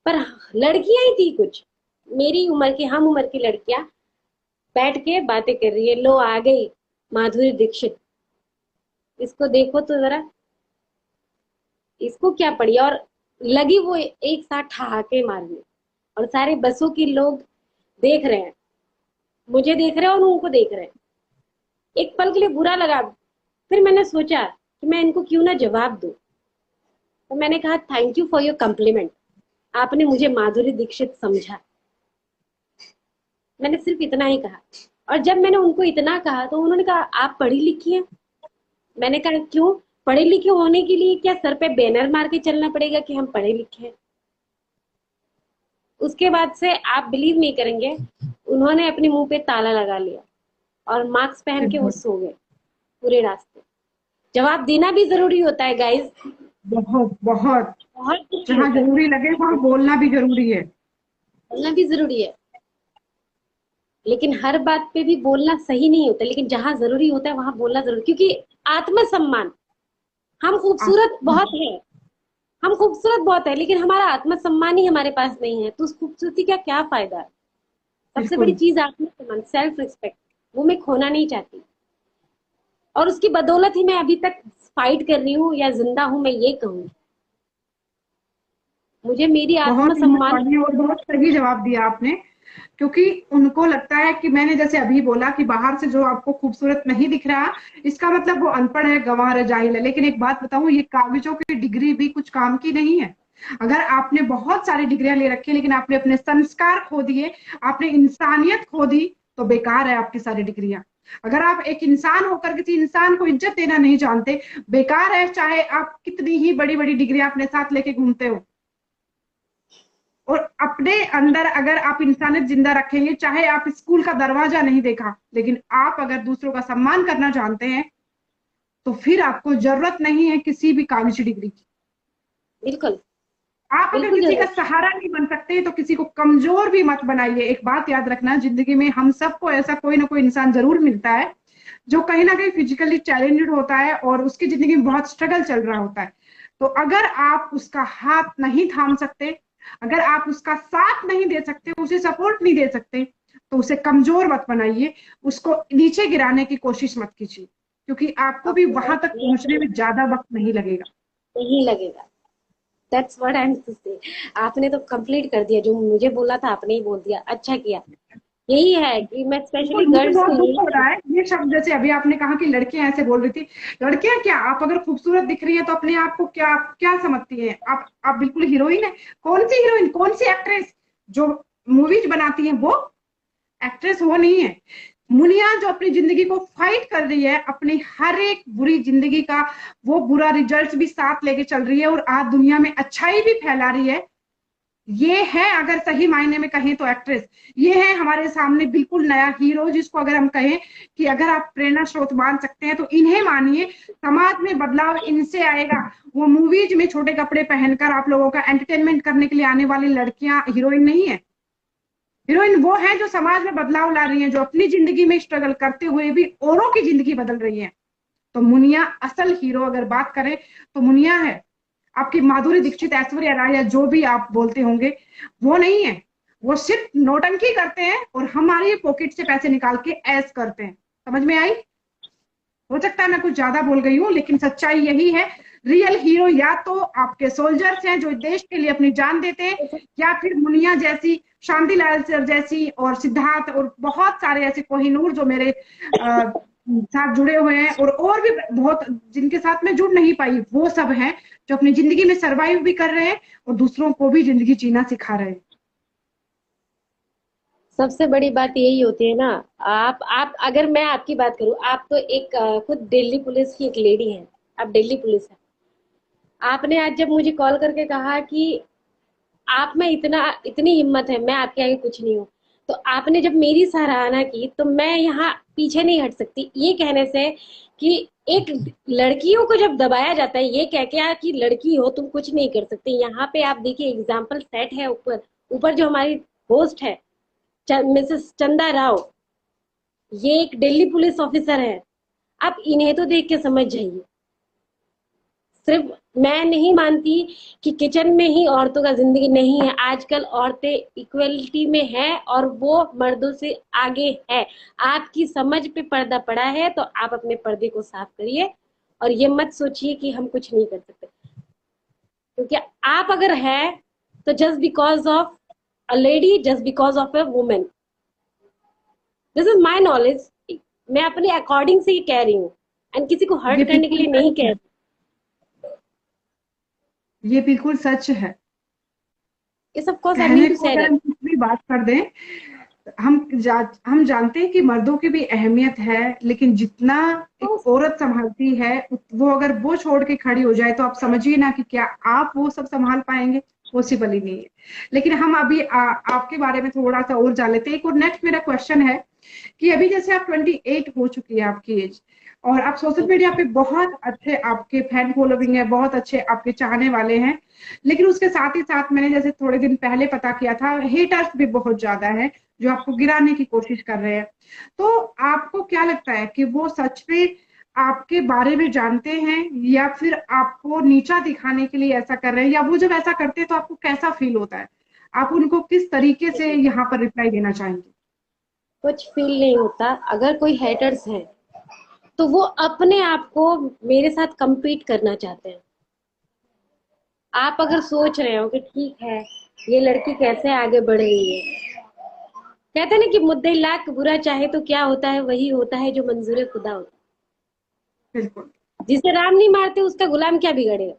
पर लड़कियां ही थी कुछ मेरी उम्र की, हम उम्र की लड़कियां, बैठ के बातें कर रही है। लो आ गई माधुरी दीक्षित, इसको देखो तो जरा, इसको क्या पड़ी। और लगी वो एक साथ ठहाके मारने, और सारे बसों के लोग देख रहे हैं, मुझे देख रहे हैं और उनको देख रहे हैं। एक पल के लिए बुरा लगा, फिर मैंने सोचा कि मैं इनको क्यों ना जवाब दूं। तो मैंने कहा, thank you for your complement, आपने मुझे माधुरी दीक्षित समझा। मैंने सिर्फ इतना ही कहा। और जब मैंने उनको इतना कहा तो उन्होंने कहा, आप पढ़ी लिखी हैं? मैंने कहा, क्यों? पढ़े लिखे होने के लिए क्या सर पे बैनर मार के चलना पड़ेगा कि हम पढ़े लिखे हैं? उसके बाद से आप बिलीव नहीं करेंगे, उन्होंने अपने मुंह पे ताला लगा लिया और मास्क पहन के वो सो गए पूरे रास्ते। जवाब देना भी जरूरी होता है गाइस, बहुत बहुत। बहुत जरूरी जहाँ होता है, जरूरी लगे वहां बोलना भी जरूरी है। बोलना भी जरूरी है। लेकिन हर बात पे भी बोलना सही नहीं होता, लेकिन जहां जरूरी होता है वहां बोलना जरूरी, क्योंकि आत्मसम्मान, हम आप खूबसूरत बहुत है, हम खूबसूरत बहुत है, लेकिन हमारा आत्मसम्मान ही हमारे पास नहीं है, तो उस खूबसूरती का क्या फायदा है? सबसे बड़ी बिल्कुल। चीज आत्मसम्मान, सेल्फ रिस्पेक्ट, वो मैं खोना नहीं चाहती। और उसकी बदौलत ही मैं अभी तक फाइट कर रही हूँ या जिंदा हूँ, मैं ये कहूँ। मुझे मेरी बहुत हिम्मत आत्मसम्मान, वाली और बहुत सही जवाब दिया आपने, क्योंकि उनको लगता है कि मैंने जैसे अभी बोला कि बाहर से जो आपको खूबसूरत नहीं दिख रहा, इसका मतलब वो अनपढ़ है, गंवार है, जाहिल है। लेकिन एक बात बताऊं, ये कागजों की डिग्री भी कुछ काम की नहीं है। अगर आपने बहुत सारी डिग्रियां ले रखी है, लेकिन आपने अपने संस्कार खो दिए, आपने इंसानियत खो दी, तो बेकार है आपकी सारी डिग्रियां। अगर आप एक इंसान होकर किसी इंसान को इज्जत देना नहीं जानते, बेकार है, चाहे आप कितनी ही बड़ी बड़ी डिग्रियां अपने साथ लेके घूमते हो। और अपने अंदर अगर आप इंसानियत जिंदा रखेंगे, चाहे आप स्कूल का दरवाजा नहीं देखा, लेकिन आप अगर दूसरों का सम्मान करना जानते हैं, तो फिर आपको जरूरत नहीं है किसी भी कागजी डिग्री की। बिल्कुल, आप अगर बिल्कुल किसी का जरूर। सहारा नहीं बन सकते, तो किसी को कमजोर भी मत बनाइए। एक बात याद रखना, जिंदगी में हम सबको ऐसा कोई ना कोई इंसान जरूर मिलता है जो कहीं ना कहीं फिजिकली चैलेंज्ड होता है और उसकी जिंदगी में बहुत स्ट्रगल चल रहा होता है। तो अगर आप उसका हाथ नहीं थाम सकते, अगर आप उसका साथ नहीं दे सकते, उसे सपोर्ट नहीं दे सकते, तो उसे कमजोर मत बनाइए, उसको नीचे गिराने की कोशिश मत कीजिए, क्योंकि आपको भी वहां तक पहुंचने में ज्यादा वक्त नहीं लगेगा। नहीं लगेगा। That's what I am to say. आपने तो कंप्लीट कर दिया, जो मुझे बोला था आपने ही बोल दिया, अच्छा किया। यही है कि मैं स्पेशली बिल्कुल, मुझे गर्ल्स को बहुत दुख यही हो रहा कहूँ। है ये शब्द, जैसे अभी आपने कहा कि लड़कियां ऐसे बोल रही थी। लड़कियां क्या, आप अगर खूबसूरत दिख रही है तो अपने आप को क्या क्या समझती है? आप बिल्कुल हीरोइन है। कौन सी हीरोइन, कौन सी एक्ट्रेस जो मूवीज बनाती है वो एक्ट्रेस? वो नहीं है। मुनिया जो अपनी जिंदगी को फाइट कर रही है, अपनी हर एक बुरी जिंदगी का वो बुरा रिजल्ट भी साथ लेके चल रही है, और आज दुनिया में अच्छाई भी फैला रही है। ये है अगर सही मायने में कहें तो एक्ट्रेस। ये है हमारे सामने बिल्कुल नया हीरो, जिसको अगर हम कहें कि अगर आप प्रेरणा स्रोत मान सकते हैं तो इन्हें मानिए। समाज में बदलाव इनसे आएगा। वो मूवीज में छोटे कपड़े पहनकर आप लोगों का एंटरटेनमेंट करने के लिए आने वाली लड़कियां हीरोइन नहीं है। हीरोइन वो है जो समाज में बदलाव ला रही है, जो अपनी जिंदगी में स्ट्रगल करते हुए भी औरों की जिंदगी बदल रही है। तो मुनिया असल हीरो अगर बात करें तो मुनिया है। आपकी माधुरी दीक्षित, ऐश्वर्या राय या जो भी आप बोलते होंगे, वो नहीं है। वो सिर्फ नौटंकी करते हैं और हमारी पॉकेट से पैसे निकाल के ऐश करते हैं। समझ में आई? हो सकता है मैं कुछ ज्यादा बोल गई हूँ, लेकिन सच्चाई यही है। रियल हीरो या तो आपके सोल्जर्स हैं जो देश के लिए अपनी जान देते हैं, या फिर मुनिया जैसी, शांतिलाल सर जैसी, और सिद्धार्थ, और बहुत सारे ऐसे कोहिनूर जो मेरे साथ जुड़े हुए हैं, और भी बहुत जिनके साथ मैं जुड़ नहीं पाई, वो सब हैं जो अपनी जिंदगी में सरवाइव भी कर रहे हैं और दूसरों को भी जिंदगी जीना सिखा रहे हैं। सबसे बड़ी बात यही होती है ना। आप अगर मैं आपकी बात करूं, आप तो एक खुद दिल्ली पुलिस की एक लेडी हैं। आप दिल्ली पुलिस है। आपने आज जब मुझे कॉल करके कहा कि आप में इतना इतनी हिम्मत है, मैं आपके आगे कुछ नहीं हूँ, तो आपने जब मेरी सराहना की तो मैं यहाँ पीछे नहीं हट सकती ये कहने से कि एक लड़कियों को जब दबाया जाता है ये कह के कि लड़की हो तुम कुछ नहीं कर सकती। यहाँ पे आप देखिए एग्जाम्पल सेट है। ऊपर ऊपर जो हमारी होस्ट है मिसेस चंदा राव, ये एक दिल्ली पुलिस ऑफिसर है। आप इन्हें तो देख के समझ जाइए। सिर्फ मैं नहीं मानती कि किचन में ही औरतों का जिंदगी नहीं है। आजकल औरतें इक्वलिटी में है और वो मर्दों से आगे है। आपकी समझ पे पर्दा पड़ा है तो आप अपने पर्दे को साफ करिए और ये मत सोचिए कि हम कुछ नहीं कर सकते, क्योंकि आप अगर है तो just because of a lady, just because of a women. This is my knowledge. मैं अपने अकॉर्डिंग से ही कह रही हूँ एंड किसी को ये हर्ट करने के बिल्कुल लिए नहीं सच कह है। रही। ये बिल्कुल सच है। It's of course I mean कहने टू को से अगर दैट। हम कुछ भी बात कर दें, हम जानते हैं कि मर्दों की भी अहमियत है, लेकिन जितना एक औरत संभालती है, वो अगर वो छोड़ के खड़ी हो जाए तो आप समझिए ना कि क्या आप वो सब संभाल पाएंगे? पॉसिबल ही नहीं है। लेकिन हम अभी आपके बारे में थोड़ा सा और जान लेते हैं। एक और नेक्स्ट मेरा क्वेश्चन है कि अभी जैसे आप 28 हो चुकी है आपकी एज, और आप सोशल मीडिया पे बहुत अच्छे आपके फैन फॉलोइंग है, बहुत अच्छे आपके चाहने वाले हैं, लेकिन उसके साथ ही साथ मैंने जैसे थोड़े दिन पहले पता किया था, हेटर्स भी बहुत ज्यादा है जो आपको गिराने की कोशिश कर रहे हैं। तो आपको क्या लगता है कि वो सच में आपके बारे में जानते हैं, या फिर आपको नीचा दिखाने के लिए ऐसा कर रहे हैं? या वो जब ऐसा करते हैं तो आपको कैसा फील होता है? आप उनको किस तरीके से यहाँ पर रिप्लाई देना चाहेंगे? कुछ फील नहीं होता। अगर कोई हेटर्स है तो वो अपने आप को मेरे साथ compete करना चाहते हैं। आप अगर सोच रहे हो कि ठीक है ये लड़की कैसे आगे बढ़ रही है, कहते हैं ना कि मुद्दे लाख बुरा चाहे तो क्या होता है, वही होता है जो मंजूर खुदा होता बिल्कुल। है। जिसे राम नहीं मारते उसका गुलाम क्या बिगड़ेगा।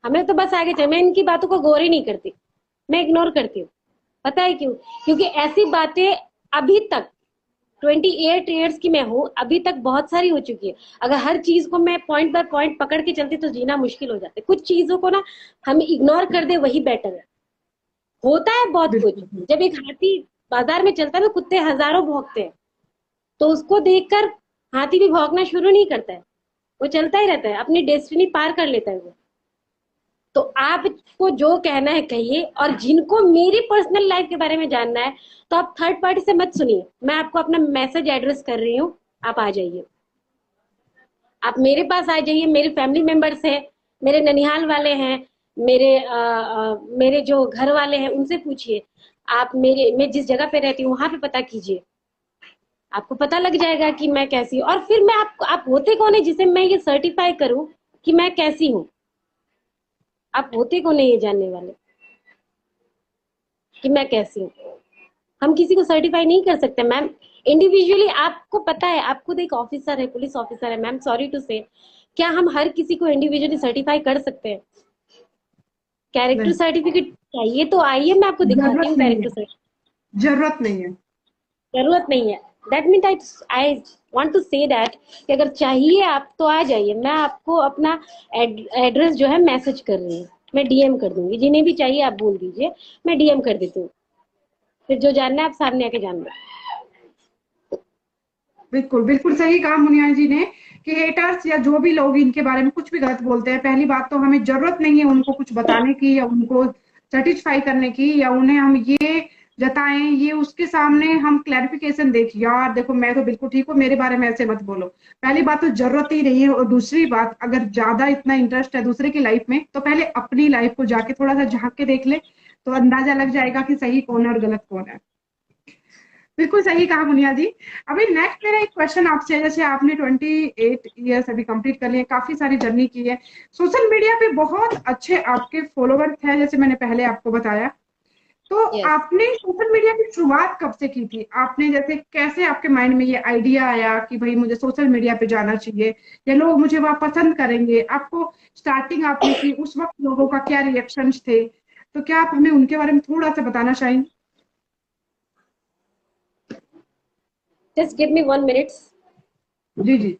हमें तो बस आगे चले। मैं इनकी बातों को गौर ही नहीं करती, मैं इग्नोर करती हूँ। पता है क्यों? क्योंकि ऐसी बातें अभी तक 28 ईयर्स की मैं हूँ, अभी तक बहुत सारी हो चुकी है। अगर हर चीज को मैं पॉइंट बाय पॉइंट पकड़ के चलती तो जीना मुश्किल हो जाता है। कुछ चीजों को ना हम इग्नोर कर दे वही बेटर है। होता है बहुत कुछ। बिल्कुल। बिल्कुल। जब एक हाथी बाजार में चलता है ना, कुत्ते हजारों भौंकते हैं, तो उसको देखकर हाथी भी भौंकना शुरू नहीं करता है। वो चलता ही रहता है, अपनी डेस्टिनी पार कर लेता है वो। तो आपको जो कहना है कहिए, और जिनको मेरी पर्सनल लाइफ के बारे में जानना है तो आप थर्ड पार्टी से मत सुनिए। मैं आपको अपना मैसेज एड्रेस कर रही हूँ, आप आ जाइए। आप मेरे पास आ जाइए। मेरे फैमिली मेंबर्स हैं, मेरे ननिहाल वाले हैं, मेरे जो घर वाले हैं उनसे पूछिए। आप मैं जिस जगह पे रहती हूँ वहां पे पता कीजिए। आपको पता लग जाएगा कि मैं कैसी हूँ। और फिर मैं आप होते कौन है जिसे मैं ये सर्टिफाई करूं कि मैं कैसी हूँ? आप होते कौन है ये जानने वाले कि मैं कैसी हूँ? हम किसी को सर्टिफाई नहीं कर सकते मैम। इंडिविजुअली आपको पता है, आप खुद एक ऑफिसर है, पुलिस ऑफिसर है मैम, सॉरी टू से, क्या हम हर किसी को इंडिविजुअली सर्टिफाई कर सकते हैं? कैरेक्टर नहीं, सर्टिफिकेट चाहिए तो आइए, मैं आपको दिखाती जरूरत हूँ नहीं है। Character certificate. जरूरत नहीं है। जरूरत नहीं है। That mean I want to say that कि अगर चाहिए आप तो आ जाइए। मैं आपको अपना एड्रेस जो है मैसेज कर रही हूँ, मैं डीएम कर दूंगी। जिन्हें भी चाहिए आप बोल दीजिए, मैं डीएम कर देती हूँ। फिर जो जानना है आप सामने आके जान लो। बिल्कुल, बिल्कुल सही कहा मुनिया जी ने कि हेटर्स या जो भी लोग इनके बारे में कुछ भी गलत बोलते हैं, पहली बात तो हमें जरूरत नहीं है उनको कुछ बताने की, या उनको सेटिस्फाई करने की, या उन्हें हम ये जताएं, ये उसके सामने हम क्लैरिफिकेशन दें कि यार देखो मैं तो बिल्कुल ठीक हूँ, मेरे बारे में ऐसे मत बोलो। पहली बात तो जरूरत ही नहीं है, और दूसरी बात अगर ज्यादा इतना इंटरेस्ट है दूसरे की लाइफ में तो पहले अपनी लाइफ को जाके थोड़ा सा झांक के देख ले, तो अंदाजा लग जाएगा कि सही कौन है और गलत कौन है। बिल्कुल सही कहा मुनिया जी। अभी नेक्स्ट मेरा एक क्वेश्चन आपसे है, जैसे आपने 28 ईयर्स अभी कंप्लीट कर लिए, काफी सारी जर्नी की है, सोशल मीडिया पे बहुत अच्छे आपके फॉलोवर्स हैं जैसे मैंने पहले आपको बताया, तो यस। आपने सोशल मीडिया की शुरुआत कब से की थी? आपने जैसे कैसे आपके माइंड में ये आइडिया आया कि भाई मुझे सोशल मीडिया पे जाना चाहिए या लोग मुझे वहां पसंद करेंगे? आपको स्टार्टिंग आपने की, उस वक्त लोगों का क्या रिएक्शंस थे? तो क्या आप हमें उनके बारे में थोड़ा सा बताना चाहेंगे? Just give me 1 minute. जी जी।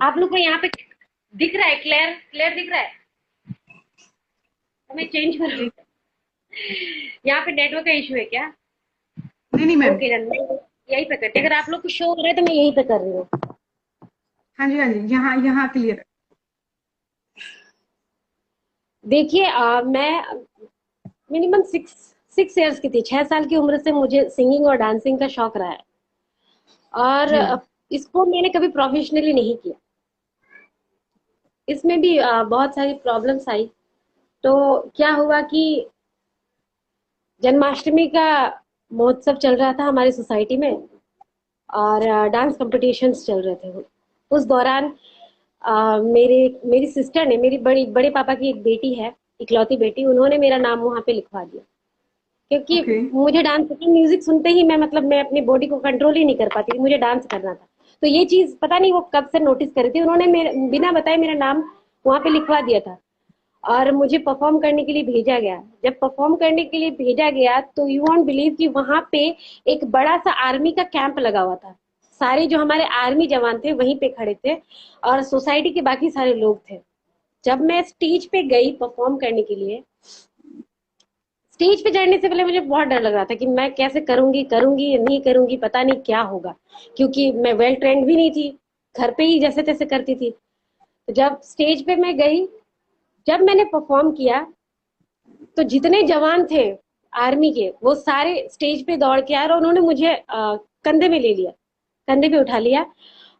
आप लोग को यहाँ पे दिख रहा है, क्लियर क्लियर दिख रहा है? हमें चेंज करो। जी। यहाँ पे नेटवर्क का इशू है क्या? नहीं नहीं मैम। ओके डन, मैं यहीं पे करते, अगर आप लोग को शो हो रहा है तो मैं यहीं पे कर रही हूँ। हाँ जी हाँ जी, यहाँ यहाँ क्लियर है। देखिए मैं मिनिमम 6 इयर्स की थी, 6 साल की उम्र से मुझे सिंगिंग और डांसिंग का शौक रहा है। और जी। इसको मैंने कभी प्रोफेशनली नहीं किया। इसमें भी बहुत सारी प्रॉब्लम्स आई। तो क्या हुआ कि जन्माष्टमी का महोत्सव चल रहा था हमारी सोसाइटी में, और डांस कॉम्पिटिशन्स चल रहे थे। उस दौरान मेरे मेरी सिस्टर ने, मेरी बड़े पापा की एक बेटी है, इकलौती बेटी, उन्होंने मेरा नाम वहां पे लिखवा दिया। क्योंकि ओके। मुझे डांस, म्यूजिक सुनते ही मैं, मतलब मैं अपनी बॉडी को कंट्रोल ही नहीं कर पाती थी, मुझे डांस करना था। तो ये चीज पता नहीं वो कब से नोटिस करी थी, उन्होंने मेरे बिना बताए मेरा नाम वहां पे लिखवा दिया था। और मुझे परफॉर्म करने के लिए भेजा गया। जब परफॉर्म करने के लिए भेजा गया तो यू वॉन्ट बिलीव कि वहां पे एक बड़ा सा आर्मी का कैंप लगा हुआ था। सारे जो हमारे आर्मी जवान थे वहीं पे खड़े थे, और सोसाइटी के बाकी सारे लोग थे। जब मैं स्टेज पे गई परफॉर्म करने के लिए, स्टेज पे चढ़ने से पहले मुझे बहुत डर लग रहा था कि मैं कैसे करूंगी, करूंगी या नहीं करूंगी, पता नहीं क्या होगा। क्योंकि मैं वेल ट्रेंड भी नहीं थी, घर पे ही जैसे तैसे करती थी। तो जब स्टेज पे मैं गई, जब मैंने परफॉर्म किया, तो जितने जवान थे आर्मी के वो सारे स्टेज पे दौड़ के आए, और उन्होंने मुझे कंधे में ले लिया, कंधे पे उठा लिया।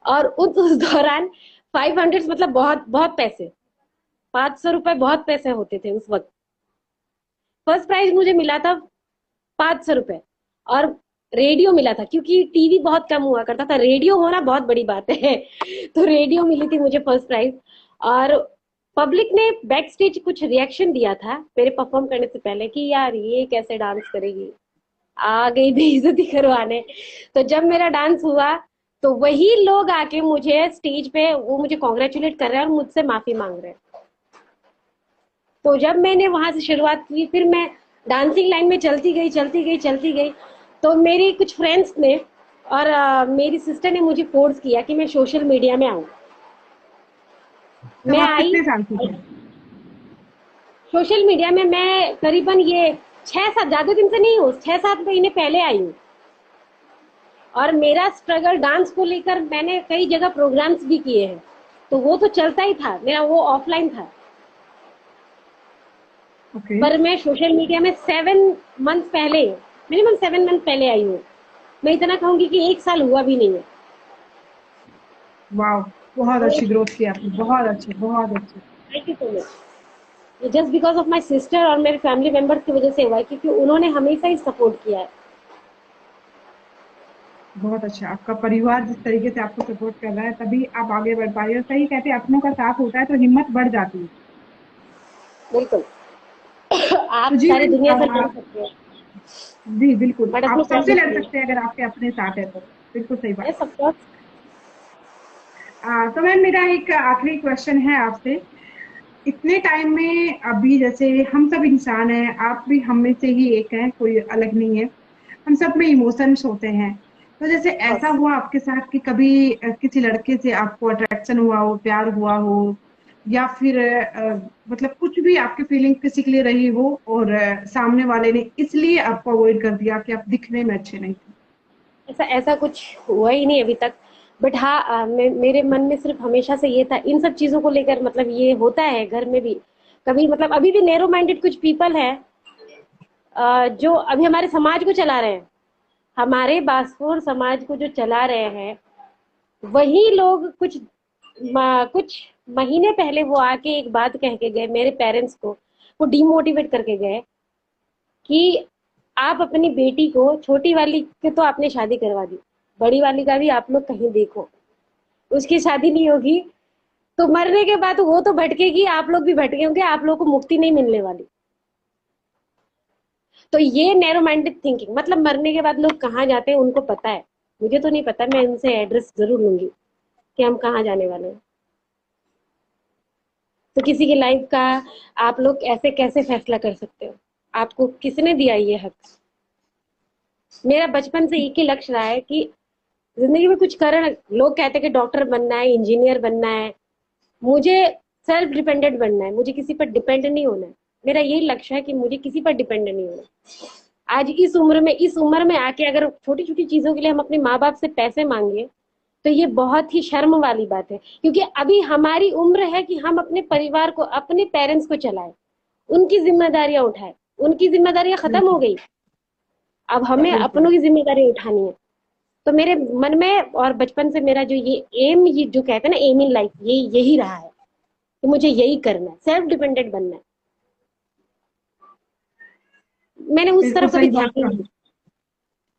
और उस दौरान 500 मतलब बहुत बहुत पैसे, 500 रुपए बहुत पैसे होते थे उस वक्त। फर्स्ट प्राइज मुझे मिला था 500 रुपए। और रेडियो मिला था, क्योंकि टीवी बहुत कम हुआ करता था, रेडियो होना बहुत बड़ी बात है। तो रेडियो मिली थी मुझे फर्स्ट प्राइज। और पब्लिक ने बैक स्टेज कुछ रिएक्शन दिया था मेरे परफॉर्म करने से पहले कि यार ये कैसे डांस करेगी, आ गई बेइज्जती करवाने। तो जब मेरा डांस हुआ तो वही लोग आके मुझे स्टेज पे वो मुझे कॉन्ग्रेचुलेट कर रहे हैं और मुझसे माफी मांग रहे हैं। तो जब मैंने वहां से शुरुआत की, फिर मैं डांसिंग लाइन में चलती गई, चलती गई, चलती गई। तो मेरी कुछ फ्रेंड्स ने और मेरी सिस्टर ने मुझे फोर्स किया कि मैं सोशल मीडिया में आऊं। तब मैं आप आई। कितने साल की थे? सोशल मीडिया में मैं करीबन ये 6 7, ज्यादा दिन से नहीं हूँ, 6 7 महीने पहले आई हूँ। और मेरा स्ट्रगल डांस को लेकर, मैंने कई जगह प्रोग्राम्स भी किए हैं, तो वो तो चलता ही था मेरा, वो ऑफलाइन था। ओके। पर मैं सोशल मीडिया में 7 मंथ पहले, मिनिमम 7 मंथ पहले आई हूँ। मैं इतना कहूंगी कि 1 साल हुआ भी नहीं है। वाह, बहुत तो अच्छी ग्रोथ की आपने, बहुत अच्छी बहुत अच्छी। Thank you so much. ये just because of my sister और मेरे फैमिली मेंबर्स की वजह से हुआ है, क्योंकि उन्होंने हमेशा ही सपोर्ट किया है। बहुत अच्छा, आपका परिवार जिस तरीके से आपको सपोर्ट कर रहा है तभी आप आगे बढ़ पा रहे हो। सही कहते हैं, अपनों का साथ होता है तो हिम्मत बढ़ जाती है। बिल्कुल। तो आप जी सारी मैम, दुनिया से लड़ सकते हैं, जी बिल्कुल, बट आप अपने साथ सबसे लड़ रखिए। सकते हैं अगर आपके अपने साथ है तो। बिल्कुल सही बात। Yes of course. तो मैम मेरा एक आखिरी क्वेश्चन है आपसे। इतने टाइम में अभी जैसे हम सब इंसान हैं, आप भी हम में से ही एक हैं, कोई अलग नहीं है, हम सब में इमोशंस होते हैं। तो जैसे ऐसा हुआ आपके साथ कि कभी किसी लड़के से आपको अट्रैक्शन हुआ हो, प्यार हुआ हो, या फिर मतलब कुछ भी आपकी फीलिंग किसी के लिए रही हो और सामने वाले ने इसलिए आपको अवॉइड कर दिया कि आप दिखने में अच्छे नहीं थे? ऐसा ऐसा कुछ हुआ ही नहीं अभी तक। बट हाँ, मेरे मन में सिर्फ हमेशा से ये था इन सब चीजों को लेकर, मतलब ये होता है घर में भी। कभी मतलब अभी भी नैरो माइंडेड कुछ पीपल है जो अभी हमारे समाज को चला रहे हैं, हमारे बासपुर समाज को जो चला रहे हैं, वही लोग कुछ महीने पहले वो आके एक बात कह के गए मेरे पेरेंट्स को, वो डिमोटिवेट करके गए कि आप अपनी बेटी को, छोटी वाली की तो आपने शादी करवा दी, बड़ी वाली का भी आप लोग कहीं देखो, उसकी शादी नहीं होगी तो मरने के बाद वो तो भटकेगी, आप लोग भी भटके होंगे, आप लोग को मुक्ति नहीं मिलने वाली। तो ये नैरो माइंडेड थिंकिंग, मतलब मरने के बाद लोग कहाँ जाते हैं उनको पता है, मुझे तो नहीं पता, मैं उनसे एड्रेस जरूर लूंगी कि हम कहाँ जाने वाले हैं। तो किसी की लाइफ का आप लोग ऐसे कैसे फैसला कर सकते हो? आपको किसने दिया ये हक? मेरा बचपन से एक ही लक्ष्य रहा है कि जिंदगी में कुछ करना। लोग कहते हैं कि डॉक्टर बनना है, इंजीनियर बनना है, मुझे सेल्फ डिपेंडेंट बनना है, मुझे किसी पर डिपेंड नहीं होना है। मेरा यही लक्ष्य है कि मुझे किसी पर डिपेंड नहीं होना। आज इस उम्र में आके अगर छोटी छोटी चीजों के लिए हम अपने माँ बाप से पैसे मांगे, तो ये बहुत ही शर्म वाली बात है, क्योंकि अभी हमारी उम्र है कि हम अपने परिवार को, अपने पेरेंट्स को चलाएं, उनकी जिम्मेदारियां उठाएं। उनकी जिम्मेदारियां खत्म हो बिल्कुल गई, अब हमें बिल्कुल। अपनों की जिम्मेदारी उठानी है। तो मेरे मन में और बचपन से मेरा जो ये एम, ये जो कहते हैं ना एम इन लाइफ, ये यही रहा है कि मुझे यही करना है, सेल्फ डिपेंडेंट बनना है। मैंने उस बिल्कुल तरफ कभी सही ध्यान बात ही नहीं कहा। दिया।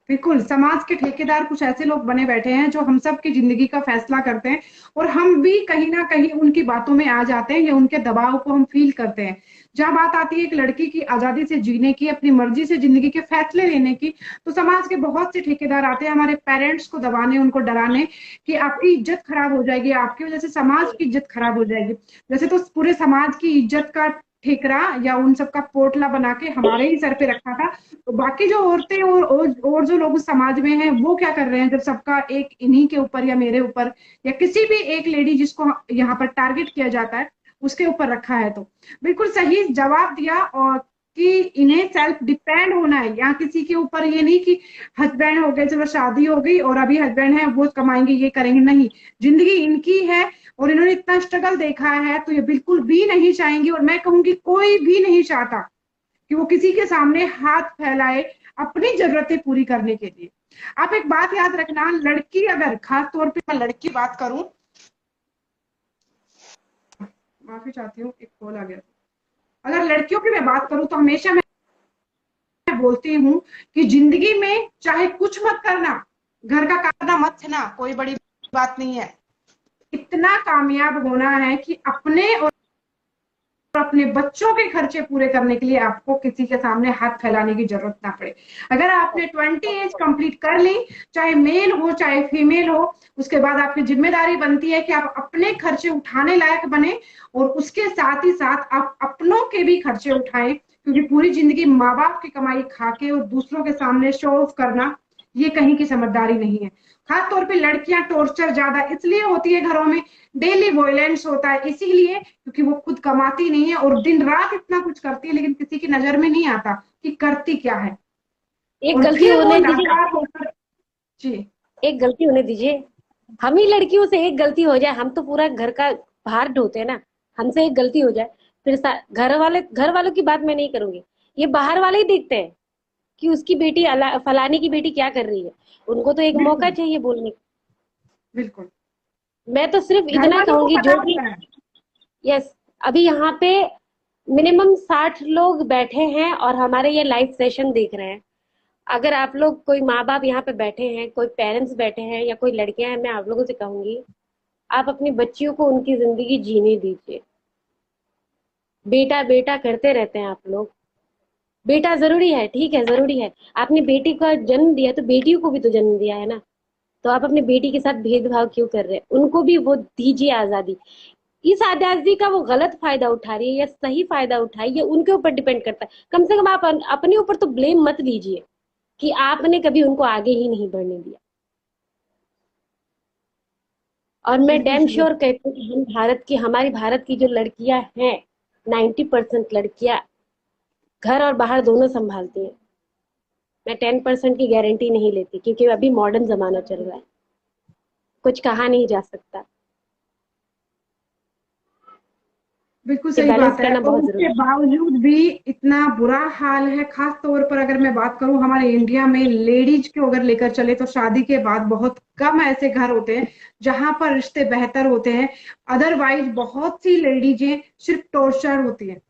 बिल्कुल, समाज के ठेकेदार कुछ ऐसे लोग बने बैठे हैं जो हम सब की जिंदगी का फैसला करते हैं, और हम भी कहीं ना कहीं उनकी बातों में आ जाते हैं या उनके दबाव को हम फील करते हैं। जहां बात आती है एक लड़की की आजादी से जीने की, अपनी मर्जी से जिंदगी के फैसले लेने की, तो समाज के बहुत से ठेकेदार आते हैं हमारे पेरेंट्स को दबाने, उनको डराने कि आपकी इज्जत खराब हो जाएगी, आपकी वजह से समाज की इज्जत खराब हो जाएगी। वैसे तो पूरे समाज की इज्जत का ठेकरा या उन सबका पोटला बना के हमारे ही सर पे रखा था। तो बाकी जो औरतें और जो लोग उस समाज में हैं वो क्या कर रहे हैं, जब सबका एक इन्हीं के ऊपर या मेरे ऊपर या किसी भी एक लेडी जिसको यहाँ पर टारगेट किया जाता है उसके ऊपर रखा है। तो बिल्कुल सही जवाब दिया, और कि इन्हें सेल्फ डिपेंड होना है, यहाँ किसी के ऊपर ये नहीं कि हस्बैंड हो गए, चलो शादी हो गई और अभी हस्बैंड है वो कमाएंगे ये करेंगे, नहीं, जिंदगी इनकी है और इन्होंने इतना स्ट्रगल देखा है, तो ये बिल्कुल भी नहीं चाहेंगी, और मैं कहूंगी कोई भी नहीं चाहता कि वो किसी के सामने हाथ फैलाए अपनी जरूरतें पूरी करने के लिए। आप एक बात याद रखना, लड़की अगर, खास तौर पे मैं लड़की बात करूं, माफी चाहती हूँ एक कॉल आ गया, अगर लड़कियों की मैं बात करूं तो हमेशा मैं बोलती हूँ कि जिंदगी में चाहे कुछ मत करना, घर का खाना मत खाना, कोई बड़ी बात नहीं है, इतना कामयाब होना है कि अपने और अपने बच्चों के खर्चे पूरे करने के लिए आपको किसी के सामने हाथ फैलाने की जरूरत ना पड़े। अगर आपने 20 एज कंप्लीट कर ली, चाहे मेल हो चाहे फीमेल हो, उसके बाद आपकी जिम्मेदारी बनती है कि आप अपने खर्चे उठाने लायक बने, और उसके साथ ही साथ आप अपनों के भी खर्चे उठाएं, क्योंकि पूरी जिंदगी माँ बाप की कमाई खा के और दूसरों के सामने शो ऑफ करना, ये कहीं की समझदारी नहीं है। खास तौर पे लड़कियां टॉर्चर ज्यादा इसलिए होती है घरों में, डेली वॉयलेंस होता है इसीलिए क्योंकि वो खुद कमाती नहीं है और दिन रात इतना कुछ करती है, लेकिन किसी की नजर में नहीं आता कि करती क्या है, एक और गलती फिर वो होने दीजिए, लाचार होकर। जी। एक गलती होने दीजिए, हम ही लड़कियों से एक गलती हो जाए, हम तो पूरा घर का भार ढोते हैं ना, हमसे एक गलती हो जाए, फिर घर वालों की बात मैं नहीं करूंगी, ये बाहर वाले ही देखते हैं कि उसकी बेटी फलाने की बेटी क्या कर रही है, उनको तो एक मौका बिल्कुल चाहिए बोलने का। बिल्कुल। मैं तो सिर्फ घर इतना वालों को कहूंगी, पता जो भी, होता है। यस, अभी यहाँ पे मिनिमम 60 लोग बैठे हैं और हमारे ये लाइव सेशन देख रहे हैं। अगर आप लोग, कोई माँ बाप यहाँ पे बैठे हैं, कोई पेरेंट्स बैठे हैं या कोई लड़कियां हैं, मैं आप लोगों से कहूंगी, आप अपनी बच्चियों को उनकी जिंदगी जीने दीजिए। बेटा बेटा करते रहते हैं आप लोग, बेटा जरूरी है, ठीक है, जरूरी है, आपने बेटी का जन्म दिया तो बेटियों को भी तो जन्म दिया है ना, तो आप अपनी बेटी के साथ भेदभाव क्यों कर रहे हैं? उनको भी वो दीजिए आजादी। इस आजादी का वो गलत फायदा उठा रही है या सही फायदा उठाई, ये उनके ऊपर डिपेंड करता है। कम से कम आप अपने ऊपर तो ब्लेम मत लीजिए कि आपने कभी उनको आगे ही नहीं बढ़ने दिया। और मैं बिल्कुल डैम सही। श्योर कहती हूँ कि हमारी भारत की जो लड़कियां हैं, 90% लड़कियां घर और बाहर दोनों संभालती हैं। मैं 10% की गारंटी नहीं लेती, क्योंकि अभी मॉडर्न जमाना चल रहा है, कुछ कहा नहीं जा सकता। बिल्कुल ये सही बैलेंस बात है। करना और बहुत उसके जरूरी बावजूद भी इतना बुरा हाल है, खास तौर पर अगर मैं बात करूं हमारे इंडिया में लेडीज को अगर लेकर चले तो शादी के बाद बहुत कम ऐसे घर होते हैं जहां पर रिश्ते बेहतर होते हैं। अदरवाइज बहुत सी लेडीजें सिर्फ टॉर्चर होती हैं है।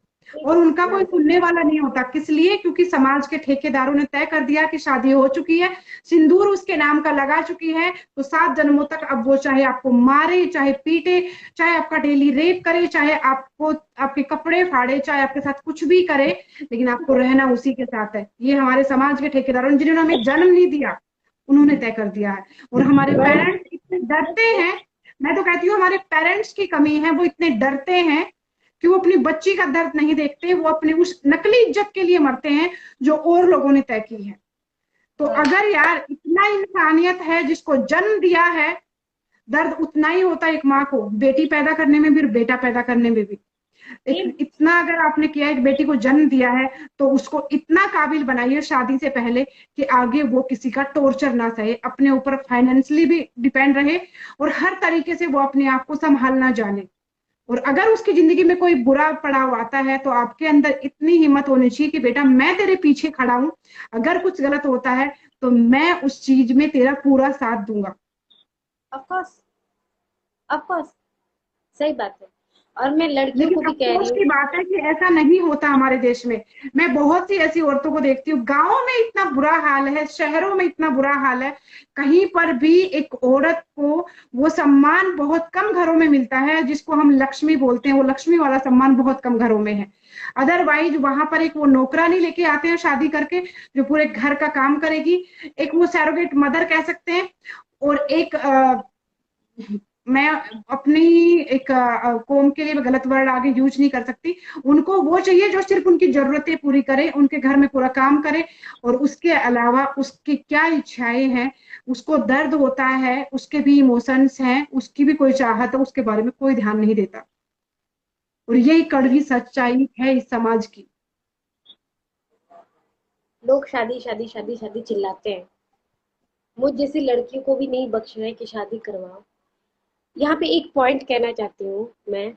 और उनका कोई हाँ, सुनने वाला नहीं होता। किस लिए? क्योंकि समाज के ठेकेदारों ने तय कर दिया कि शादी हो चुकी है, सिंदूर उसके नाम का लगा चुकी है, तो 7 जन्मों तक अब वो चाहे आपको मारे, चाहे पीटे, चाहे आपका डेली रेप करे, चाहे आपको आपके कपड़े फाड़े, चाहे आपके साथ कुछ भी करे, लेकिन आपको रहना उसी के साथ है। ये हमारे समाज के ठेकेदारों ने, जिन्होंने हमें जन्म नहीं दिया, उन्होंने तय कर दिया है। और हमारे वही पेरेंट्स इतने डरते हैं, मैं तो कहती हूँ हमारे पेरेंट्स की कमी है, वो इतने डरते हैं कि वो अपनी बच्ची का दर्द नहीं देखते, वो अपने उस नकली इज्जत के लिए मरते हैं जो और लोगों ने तय की है। तो अगर यार इतना इंसानियत है, जिसको जन्म दिया है, दर्द उतना ही होता है एक माँ को, बेटी पैदा करने में भी और बेटा पैदा करने में भी। सेम। एक इतना अगर आपने किया, एक बेटी को जन्म दिया है, तो उसको इतना काबिल बनाइए शादी से पहले कि आगे वो किसी का टॉर्चर ना सहे, अपने ऊपर फाइनेंशियली भी डिपेंड रहे और हर तरीके से वो अपने आप को संभालना जाने। और अगर उसकी जिंदगी में कोई बुरा पड़ाव आता है तो आपके अंदर इतनी हिम्मत होनी चाहिए कि बेटा मैं तेरे पीछे खड़ा हूं, अगर कुछ गलत होता है तो मैं उस चीज में तेरा पूरा साथ दूंगा। ऑफ कोर्स, ऑफ कोर्स, सही बात है। और मैं लड़कियों को लेकिन भी कह रही अफसोस हूँ। की बात है कि ऐसा नहीं होता हमारे देश में। मैं बहुत सी ऐसी औरतों को देखती हूँ, गांवों में इतना बुरा हाल है, शहरों में इतना बुरा हाल है, कहीं पर भी एक औरत को वो सम्मान बहुत कम घरों में मिलता है, जिसको हम लक्ष्मी बोलते हैं, वो लक्ष्मी वाला सम्मान बहुत कम घरों में है। अदरवाइज वहां पर एक वो नौकरानी लेके आते हैं शादी करके, जो पूरे घर का काम करेगी, एक वो सैरोगेट मदर कह सकते हैं। और एक मैं अपनी एक कौम के लिए गलत वर्ड आगे यूज नहीं कर सकती, उनको वो चाहिए जो सिर्फ उनकी जरूरतें पूरी करे, उनके घर में पूरा काम करे, और उसके अलावा उसकी क्या इच्छाएं हैं, उसको दर्द होता है, उसके भी इमोशंस हैं, उसकी भी कोई चाहत है, उसके बारे में कोई ध्यान नहीं देता। और यही कड़वी सच्चाई है इस समाज की। लोग शादी शादी शादी शादी चिल्लाते हैं, मुझ जैसी लड़कियों को भी नहीं बख्श रहे कि शादी करवाओ। यहाँ पे एक पॉइंट कहना चाहती हूँ मैं,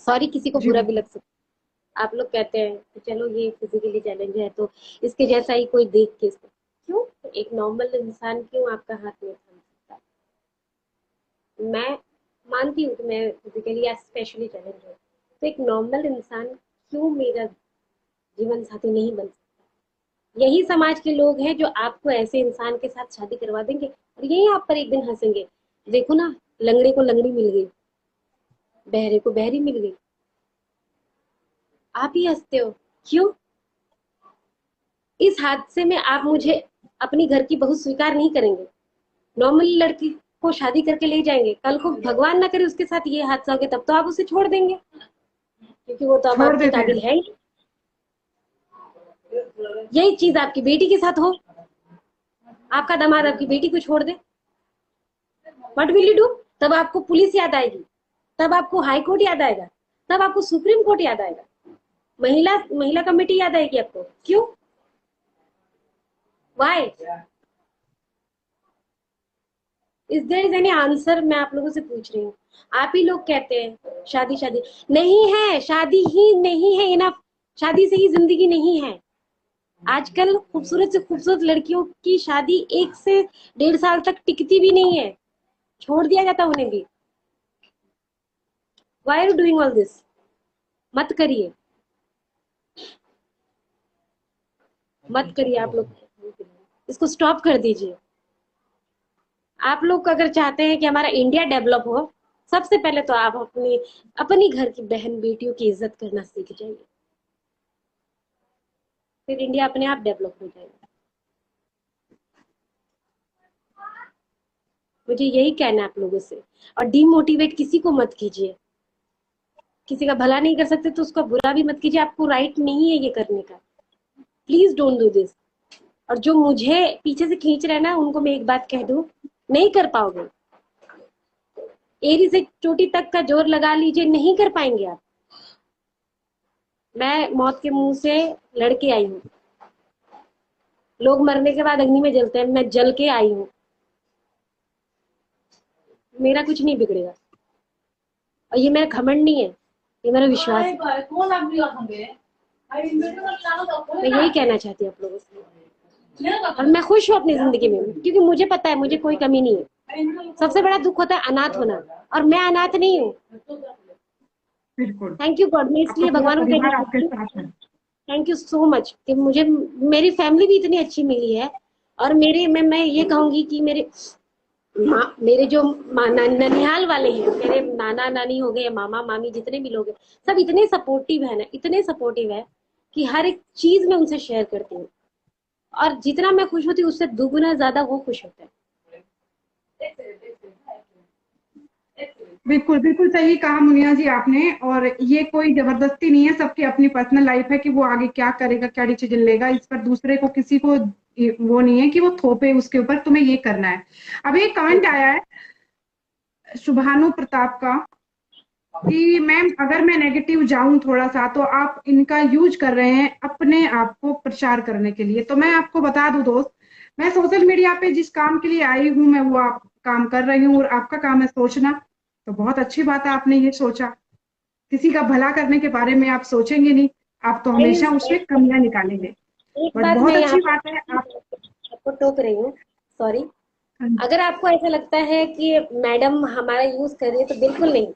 सॉरी किसी को जी बुरा भी बिल्कुल। लग सकता है। आप लोग कहते हैं कि चलो ये फिजिकली चैलेंज है तो इसके जैसा ही कोई देख के इसको, क्यों? एक नॉर्मल इंसान क्यों आपका हाथ नहीं थाम सकता? मैं मानती हूँ कि मैं फिजिकली या स्पेशली चैलेंज हूँ, तो एक नॉर्मल इंसान क्यों मेरा जीवन साथी नहीं बन सकता? यही समाज के लोग हैं जो आपको ऐसे इंसान के साथ शादी करवा देंगे और यही आप पर एक दिन हंसेंगे। देखो ना, लंगड़े को लंगड़ी मिल गई, बहरे को बहरी मिल गई। आप ही हंसते हो, क्यों? इस हादसे में आप मुझे अपनी घर की बहू स्वीकार नहीं करेंगे, नॉर्मली लड़की को शादी करके ले जाएंगे, कल को भगवान ना करे उसके साथ ये हादसा हो गया तब तो आप उसे छोड़ देंगे, क्योंकि वो तो अब छोड़ आपके देते काबिल हैं। है ही। यही चीज आपकी बेटी के साथ हो, आपका दामाद आपकी बेटी को छोड़ दे, व्हाट विल यू डू? तब आपको पुलिस याद आएगी, तब आपको हाई कोर्ट याद आएगा, तब आपको सुप्रीम कोर्ट याद आएगा, महिला महिला कमेटी याद आएगी आपको, क्यों? Why? Is there is any answer? मैं आप लोगों से पूछ रही हूँ। आप ही लोग कहते हैं शादी शादी नहीं है, शादी ही नहीं है इनफ, शादी से ही जिंदगी नहीं है। आजकल खूबसूरत से खूबसूरत लड़कियों की शादी 1 से 1.5 साल तक टिकती भी नहीं है, छोड़ दिया जाता उन्हें भी। Why are you doing all this? मत करिए, मत करिए आप लोग, इसको स्टॉप कर दीजिए। आप लोग अगर चाहते हैं कि हमारा इंडिया डेवलप हो, सबसे पहले तो आप अपनी अपनी घर की बहन बेटियों की इज्जत करना सीख जाइए, फिर इंडिया अपने आप डेवलप हो जाएगा। मुझे यही कहना है आप लोगों से। और डीमोटिवेट किसी को मत कीजिए, किसी का भला नहीं कर सकते तो उसका बुरा भी मत कीजिए, आपको राइट नहीं है ये करने का। Please don't do this. और जो मुझे पीछे से खींच रहे हैं ना, उनको मैं एक बात कह दूं, नहीं कर पाओगे। एड़ी से चोटी तक का जोर लगा लीजिए, नहीं कर पाएंगे आप। मैं मौत के मुंह से लड़के आई हूँ, लोग मरने के बाद अग्नि में जलते हैं, मैं जल के आई हूँ, मेरा कुछ नहीं बिगड़ेगा। और ये मेरा घमंड नहीं है, ये मेरा विश्वास है। मैं यही कहना चाहती हूँ आप लोगों से, और मैं खुश हूँ अपनी जिंदगी में, क्योंकि मुझे पता है मुझे कोई कमी नहीं है। सबसे बड़ा दुख होता है अनाथ होना, और मैं अनाथ नहीं हूँ। बिल्कुल। थैंक यू गॉड, मैं आपका इसलिए पूरा भगवान को कहना परिवार आपके चाहती हूँ साथ है। थैंक यू सो मच कि मुझे मेरी फैमिली भी इतनी अच्छी मिली है। और मेरे मैं ये कहूंगी कि मेरे जो ननिहाल वाले हैं, मेरे नाना नानी हो गए, मामा मामी, जितने भी लोग हैं, सब इतने सपोर्टिव है ना, इतने सपोर्टिव है कि हर एक चीज में उनसे शेयर करती हूँ। और जितना मैं खुश होती हूँ उससे दुगुना ज्यादा वो खुश होता है। बिल्कुल बिल्कुल सही कहा मुनिया जी आपने। और ये कोई जबरदस्ती नहीं है, सबकी अपनी पर्सनल लाइफ है कि वो आगे क्या करेगा, क्या डिसीजन लेगा, इस पर दूसरे को किसी को वो नहीं है कि वो थोपे उसके ऊपर तुम्हें ये करना है। अब एक कमेंट आया है शुभानु प्रताप का कि मैम अगर मैं नेगेटिव जाऊं थोड़ा सा तो आप इनका यूज कर रहे हैं अपने आप को प्रचार करने के लिए। तो मैं आपको बता दूं दोस्त, मैं सोशल मीडिया पे जिस काम के लिए आई हूं मैं वो आप काम कर रही हूँ, और आपका काम है सोचना। तो बहुत अच्छी बात है आपने ये सोचा। किसी का भला करने के बारे में आप सोचेंगे नहीं, आप तो नहीं, हमेशा उसमें कमियां निकालेंगे। एक बट बात मैं बहुत यहाँ अच्छी पे बात है आप। आपको टोक रही हूँ, सॉरी। अगर आपको ऐसा लगता है कि मैडम हमारा यूज कर रही है, तो बिल्कुल नहीं,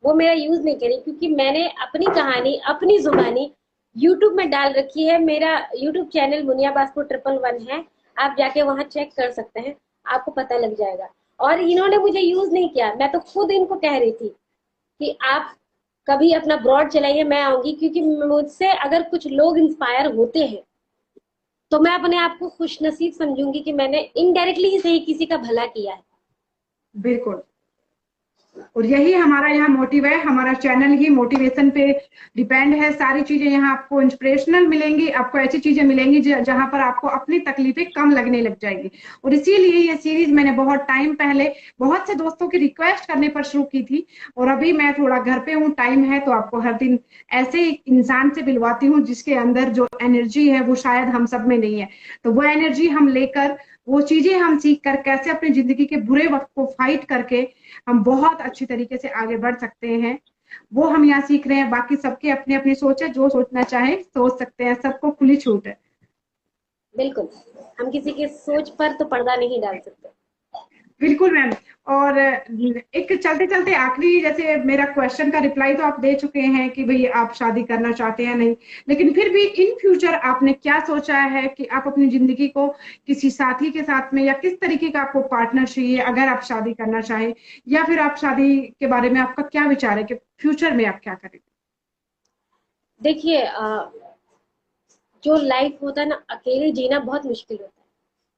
वो मेरा यूज नहीं करी, क्योंकि मैंने अपनी कहानी अपनी जुबानी यूट्यूब में डाल रखी है। मेरा यूट्यूब चैनल मुनिया बास्को 111 है, आप जाके वहां चेक कर सकते हैं, आपको पता लग जाएगा। और इन्होंने मुझे यूज नहीं किया, मैं तो खुद इनको कह रही थी कि आप कभी अपना ब्रॉड चलाइए, मैं आऊंगी, क्योंकि मुझसे अगर कुछ लोग इंस्पायर होते हैं तो मैं अपने आप को खुश नसीब समझूंगी कि मैंने इनडायरेक्टली ही सही किसी का भला किया है। बिल्कुल। और यही हमारा यहाँ मोटिव है, हमारा चैनल ही मोटिवेशन पे डिपेंड है। सारी चीजें यहाँ आपको इंस्पिरेशनल मिलेंगी, आपको ऐसी चीजें मिलेंगी जहां पर आपको अपनी तकलीफें कम लगने लग जाएगी। और इसीलिए ये सीरीज मैंने बहुत टाइम पहले बहुत से दोस्तों की रिक्वेस्ट करने पर शुरू की थी। और अभी मैं थोड़ा घर पे हूँ, टाइम है, तो आपको हर दिन ऐसे इंसान से मिलवाती हूँ जिसके अंदर जो एनर्जी है वो शायद हम सब में नहीं है। तो वो एनर्जी हम लेकर, वो चीजें हम सीख कर कैसे अपनी जिंदगी के बुरे वक्त को फाइट करके हम बहुत अच्छी तरीके से आगे बढ़ सकते हैं, वो हम यहाँ सीख रहे हैं। बाकी सबकी अपनी अपनी सोच है, जो सोचना चाहे सोच सकते हैं, सबको खुली छूट है। बिल्कुल, हम किसी के सोच पर तो पर्दा नहीं डाल सकते। बिल्कुल मैम। और एक चलते चलते आखिरी, जैसे मेरा क्वेश्चन का रिप्लाई तो आप दे चुके हैं कि भाई आप शादी करना चाहते हैं नहीं, लेकिन फिर भी इन फ्यूचर आपने क्या सोचा है कि आप अपनी जिंदगी को किसी साथी के साथ में, या किस तरीके का आपको पार्टनर चाहिए अगर आप शादी करना चाहें, या फिर आप शादी के बारे में आपका क्या विचार है कि फ्यूचर में आप क्या करेंगे? देखिए, जो लाइफ होता है ना, अकेले जीना बहुत मुश्किल होता है।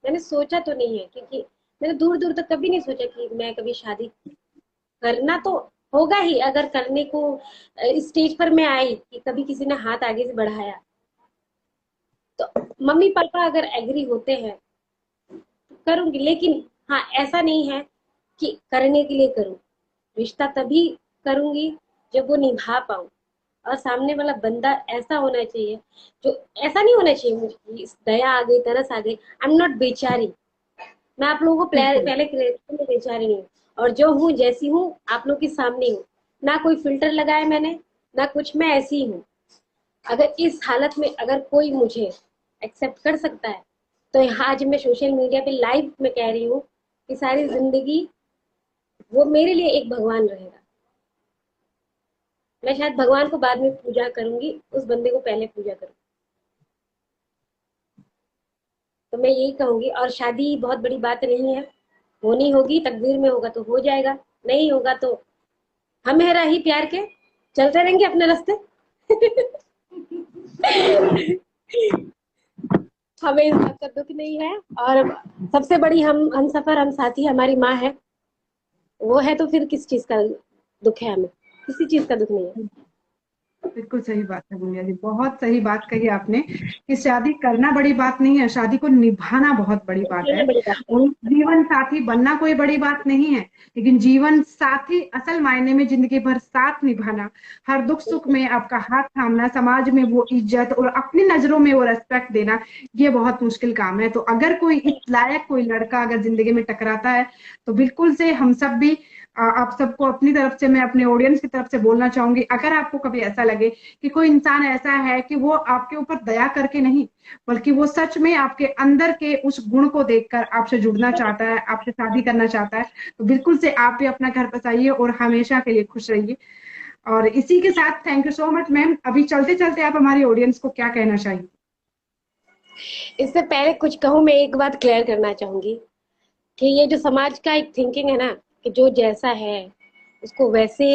मैंने सोचा तो नहीं है, क्योंकि मैंने दूर दूर तक कभी नहीं सोचा कि मैं कभी शादी करना तो होगा ही, अगर करने को इस स्टेज पर मैं आई कि कभी किसी ने हाथ आगे से बढ़ाया, तो मम्मी पापा अगर एग्री होते हैं तो करूंगी। लेकिन हाँ, ऐसा नहीं है कि करने के लिए करूं। रिश्ता तभी करूंगी जब वो निभा पाऊं, और सामने वाला बंदा ऐसा होना चाहिए, जो ऐसा नहीं होना चाहिए मुझे कि दया आ गई, तरस आ गई। आई एम नॉट बेचारी, मैं आप लोगों को बिल्कुल। पहले clear करूं, मैं बेचारी नहीं हूँ। और जो हूँ जैसी हूँ आप लोग के सामने हूँ, ना कोई फिल्टर लगाया मैंने, ना कुछ, मैं ऐसी ही हूँ। अगर इस हालत में अगर कोई मुझे एक्सेप्ट कर सकता है, तो आज मैं सोशल मीडिया पे लाइव में कह रही हूँ कि सारी जिंदगी वो मेरे लिए एक भगवान रहेगा। मैं शायद भगवान को बाद में पूजा करूंगी, उस बंदे को पहले पूजा करूंगी। तो मैं यही कहूंगी, और शादी बहुत बड़ी बात नहीं है, होनी होगी, तकदीर में होगा तो हो जाएगा, नहीं होगा तो हम है राही प्यार के, चलते रहेंगे अपने रास्ते। हमें इस बात का दुख नहीं है। और सबसे बड़ी हम सफर हम साथी हमारी माँ है, वो है तो फिर किस चीज का दुख है, हमें किसी चीज का दुख नहीं है। बिल्कुल सही बात है गुड़िया जी, बहुत सही बात कही आपने कि शादी करना बड़ी बात नहीं है, शादी को निभाना बहुत बड़ी बात ये है। बड़ी बात है। और जीवन साथी बनना कोई बड़ी बात नहीं है, लेकिन जीवन साथी असल मायने में जिंदगी भर साथ निभाना, हर दुख सुख में आपका हाथ थामना, समाज में वो इज्जत और अपनी नजरों में वो रेस्पेक्ट देना, ये बहुत मुश्किल काम है। तो अगर कोई इस लायक कोई लड़का अगर जिंदगी में टकराता है तो बिल्कुल से हम सब भी आप सबको अपनी तरफ से, मैं अपने ऑडियंस की तरफ से बोलना चाहूंगी, अगर आपको कभी ऐसा लगे कि कोई इंसान ऐसा है कि वो आपके ऊपर दया करके नहीं, बल्कि वो सच में आपके अंदर के उस गुण को देखकर आपसे जुड़ना चाहता है, आपसे शादी करना चाहता है, तो बिल्कुल से आप भी अपना घर बसाइए और हमेशा के लिए खुश रहिए। और इसी के साथ thank you so much ma'am. अभी चलते चलते आप हमारी ऑडियंस को क्या कहना चाहिए? इससे पहले कुछ कहूँ, मैं एक बात क्लियर करना चाहूंगी कि ये जो समाज का एक थिंकिंग है ना, कि जो जैसा है उसको वैसे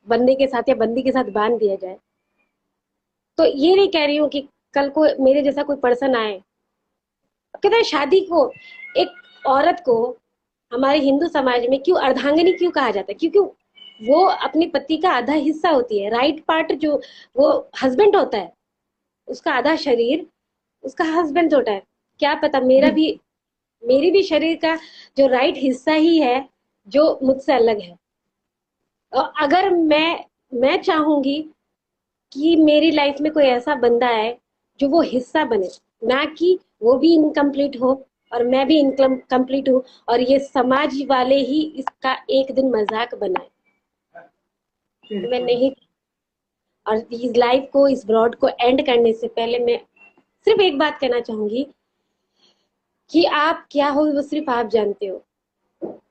बंदे के साथ या बंदी के साथ बांध दिया जाए। तो ये नहीं कह रही हूँ कि कल को मेरे जैसा कोई पर्सन आए। कहते हैं शादी को, एक औरत को हमारे हिंदू समाज में क्यों अर्धांगिनी क्यों कहा जाता है? क्योंकि वो अपने पति का आधा हिस्सा होती है, राइट पार्ट जो वो हस्बैंड होता है, उसका आधा शरीर उसका हस्बैंड होता है। क्या पता मेरी भी शरीर का जो राइट हिस्सा ही है जो मुझसे अलग है। और अगर मैं चाहूंगी कि मेरी लाइफ में कोई ऐसा बंदा है जो वो हिस्सा बने, ना कि वो भी इनकम्प्लीट हो और मैं भी इनकम्प्लीट हूँ और ये समाज वाले ही इसका एक दिन मजाक बनाए। मैं बिल्कुल। नहीं। और इस लाइफ को, इस ब्रॉड को एंड करने से पहले मैं सिर्फ एक बात कहना चाहूंगी कि आप क्या हो वो सिर्फ आप जानते हो।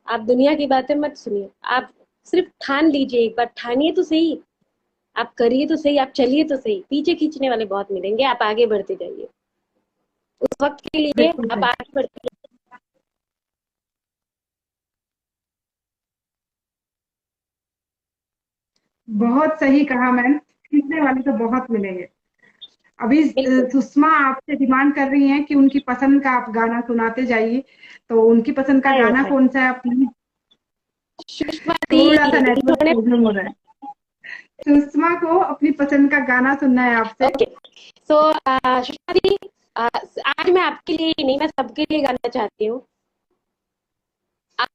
आप दुनिया की बातें मत सुनिए, आप सिर्फ ठान लीजिए, एक बार ठानिए तो सही। आप करिए तो सही, आप चलिए तो सही। पीछे खींचने वाले बहुत मिलेंगे, आप आगे बढ़ते जाइए। उस वक्त के लिए बिल्कुल आप सही। आगे बढ़ते बहुत सही कहा मैम, सीखने वाले तो बहुत मिलेंगे। अभी बिल्कुल। सुषमा आपसे डिमांड कर रही हैं कि उनकी पसंद का आप गाना सुनाते जाइए, तो उनकी पसंद का हाय गाना हाय। कौन सा है प्लीज? सुषमा दी थोड़ा सा नेटवर्क इन्होंने। प्रॉब्लम हो रहा है। सुषमा को अपनी पसंद का गाना सुनना है आपसे। ओके। सो सुषमा दी, आज मैं आपके लिए ही नहीं, मैं सबके लिए गाना चाहती हूँ। आप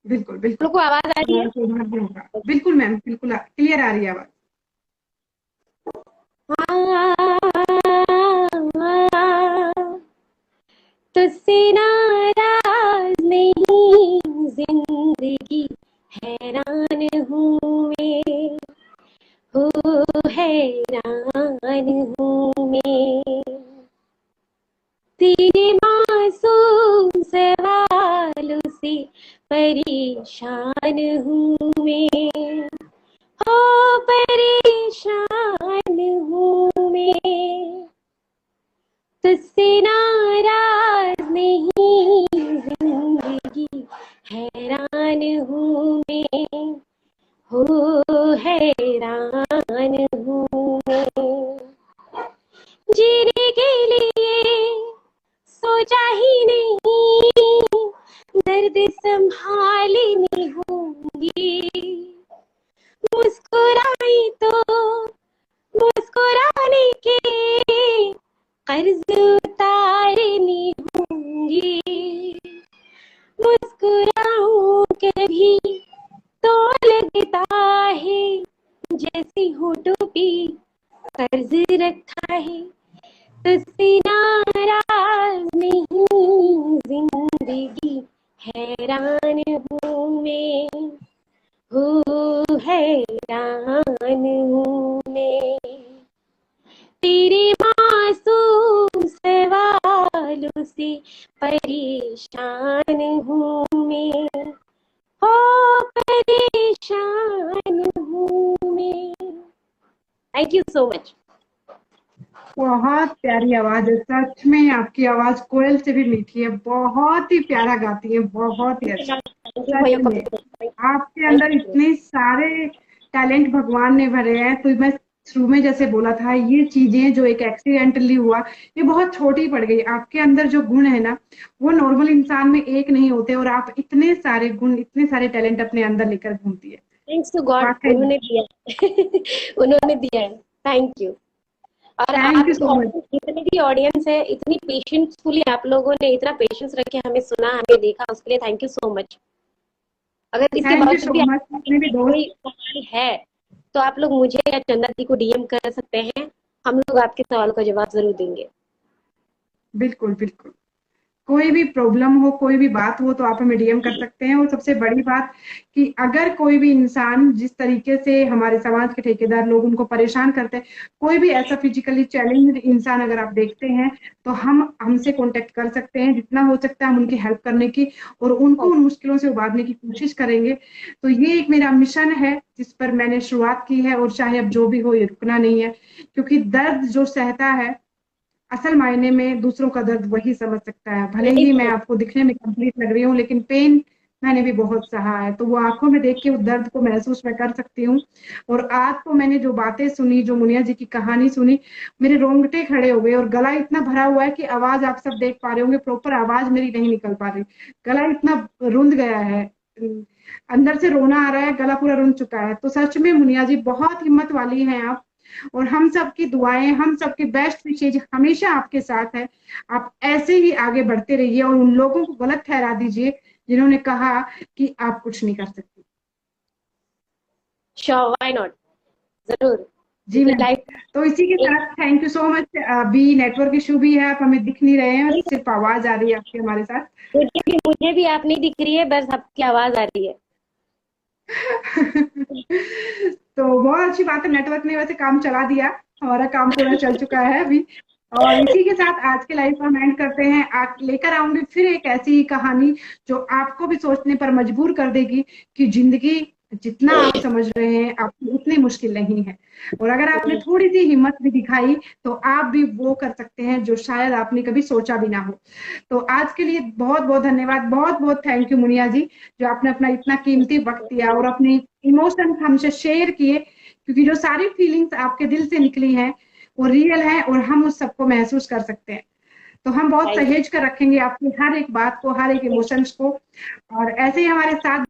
बिल्कुल बिल्कुल। लोग को आवाज आ रही हमारा है? सौभाग्य होगा। बिल्कुल मैम, बिल्कुल क्लियर आ रही है आवाज। तुझसे नाराज नहीं जिंदगी, हैरान हूँ मैं, हो हैरान हूँ मैं, तेरे मासूम सवालों से परेशान हूँ मैं, हो परेशान हूँ मैं, तुझसे नाराज नहीं जिंदगी, हैरान हूँ मैं, हो हैरान हूँ मैं, जीने के लिए सोचा ही नहीं, दर्द संभाले नहीं होंगी, मुस्कुराई तो मुस्कुराने के कर्ज उतारनी होंगी, मुस्कुराऊं कभी तो लगता है जैसे होठों पे कर्ज रखा है, तुझसे नाराज नहीं जिंदगी, हैरान हूँ मैं, हो हैरान हूँ मैं, तेरे मासूम सवालों से परेशान हूँ मैं, हो परेशान हूँ मैं। Thank you so much. बहुत प्यारी आवाज है, सच में आपकी आवाज कोयल से भी मीठी है, बहुत ही प्यारा गाती है, बहुत ही अच्छा। थैंक यू सच भैया। में आपके अंदर थैंक यू। इतने सारे टैलेंट भगवान ने भरे हैं। तो मैं शुरू में जैसे बोला था, ये चीजें जो एक एक्सीडेंटली हुआ, ये बहुत छोटी पड़ गई। आपके अंदर जो गुण है ना, वो नॉर्मल इंसान में एक नहीं होते, और आप इतने सारे गुण, इतने सारे टैलेंट अपने अंदर लेकर घूमती है। थैंक्स टू गॉड, वाकई में। उन्होंने दिया उन्होंने दिया है। Thank you. और थैंक यू आपकी सो मच। ऑडियंस, जितनी भी ऑडियंस है, इतनी पेशेंसफुली आप लोगों ने इतना पेशेंस रख के हमें सुना, हमें देखा, उसके लिए थैंक यू सो मच। अगर इसके थैंक यू बावजूद सो भी मच, आपके जितने भी में दोस्त। कोई सवाल है तो आप लोग मुझे या चंदा दी को डीएम कर सकते हैं। हम लोग आपके सवाल का जवाब जरूर देंगे। बिल्कुल बिल्कुल। कोई भी प्रॉब्लम हो, कोई भी बात हो तो आप हमें डीएम कर सकते हैं। और सबसे बड़ी बात कि अगर कोई भी इंसान जिस तरीके से हमारे समाज के ठेकेदार लोग उनको परेशान करते हैं, कोई भी ऐसा फिजिकली चैलेंज्ड इंसान अगर आप देखते हैं तो हम हमसे कांटेक्ट कर सकते हैं। जितना हो सकता है हम उनकी हेल्प करने की और उनको उन मुश्किलों से उबारने की कोशिश करेंगे। तो ये एक मेरा मिशन है जिस पर मैंने शुरुआत की है, और चाहे अब जो भी हो ये रुकना नहीं है, क्योंकि दर्द जो सहता है असल मायने में दूसरों का दर्द वही समझ सकता है। भले नहीं ही मैं समझ। आपको दिखने में कंप्लीट लग रही हूँ, लेकिन पेन मैंने भी बहुत सहा है, तो वो आंखों में देख के उस दर्द को महसूस मैं कर सकती हूँ। और आज तो मैंने जो बातें सुनी, जो मुनिया जी की कहानी सुनी, मेरे रोंगटे खड़े हो गए और गला इतना भरा हुआ है कि आवाज आप सब देख पा रहे होंगे, प्रॉपर आवाज मेरी नहीं निकल पा रही। गला इतना रुंध गया है, अंदर से रोना आ रहा है, गला पूरा रुंध चुका है। तो सच में मुनिया जी बहुत हिम्मत वाली हैं आप, और हम सबकी दुआएं, हम सबकी बेस्ट विशेज हमेशा आपके साथ है। आप ऐसे ही आगे बढ़ते रहिए और उन लोगों को गलत ठहरा दीजिए जिन्होंने कहा कि आप कुछ नहीं कर सकती। श्योर, व्हाई नॉट, जरूर। जी क्योंकि मैम। लाइफ तो इसी के एक, साथ थैंक यू सो मच। अभी नेटवर्क इशू भी है, आप हमें दिख नहीं रहे हैं, सिर्फ आवाज आ रही है आपकी हमारे साथ। मुझे भी आप नहीं दिख रही है, बस आपकी आवाज आ रही है। तो बहुत अच्छी बात है, नेटवर्क ने वैसे काम चला दिया, हमारा काम पूरा चल चुका है अभी। और इसी के साथ आज के लाइव को हम एंड करते हैं। लेकर आऊंगी फिर एक ऐसी कहानी जो आपको भी सोचने पर मजबूर कर देगी कि जिंदगी जितना आप समझ रहे हैं आपकी उतनी मुश्किल नहीं है। और अगर आपने थोड़ी सी हिम्मत भी दिखाई तो आप भी वो कर सकते हैं जो शायद आपने कभी सोचा भी ना हो। तो आज के लिए बहुत बहुत धन्यवाद, बहुत बहुत थैंक यू मुनिया जी, जो आपने अपना इतना कीमती वक्त दिया और अपनी इमोशन हमसे शेयर किए, क्योंकि जो सारी फीलिंग्स आपके दिल से निकली हैं वो रियल है और हम उस सबको महसूस कर सकते हैं। तो हम बहुत थैंक सहेज कर रखेंगे आपकी हर एक बात को, हर एक यू। इमोशंस को, और ऐसे ही हमारे साथ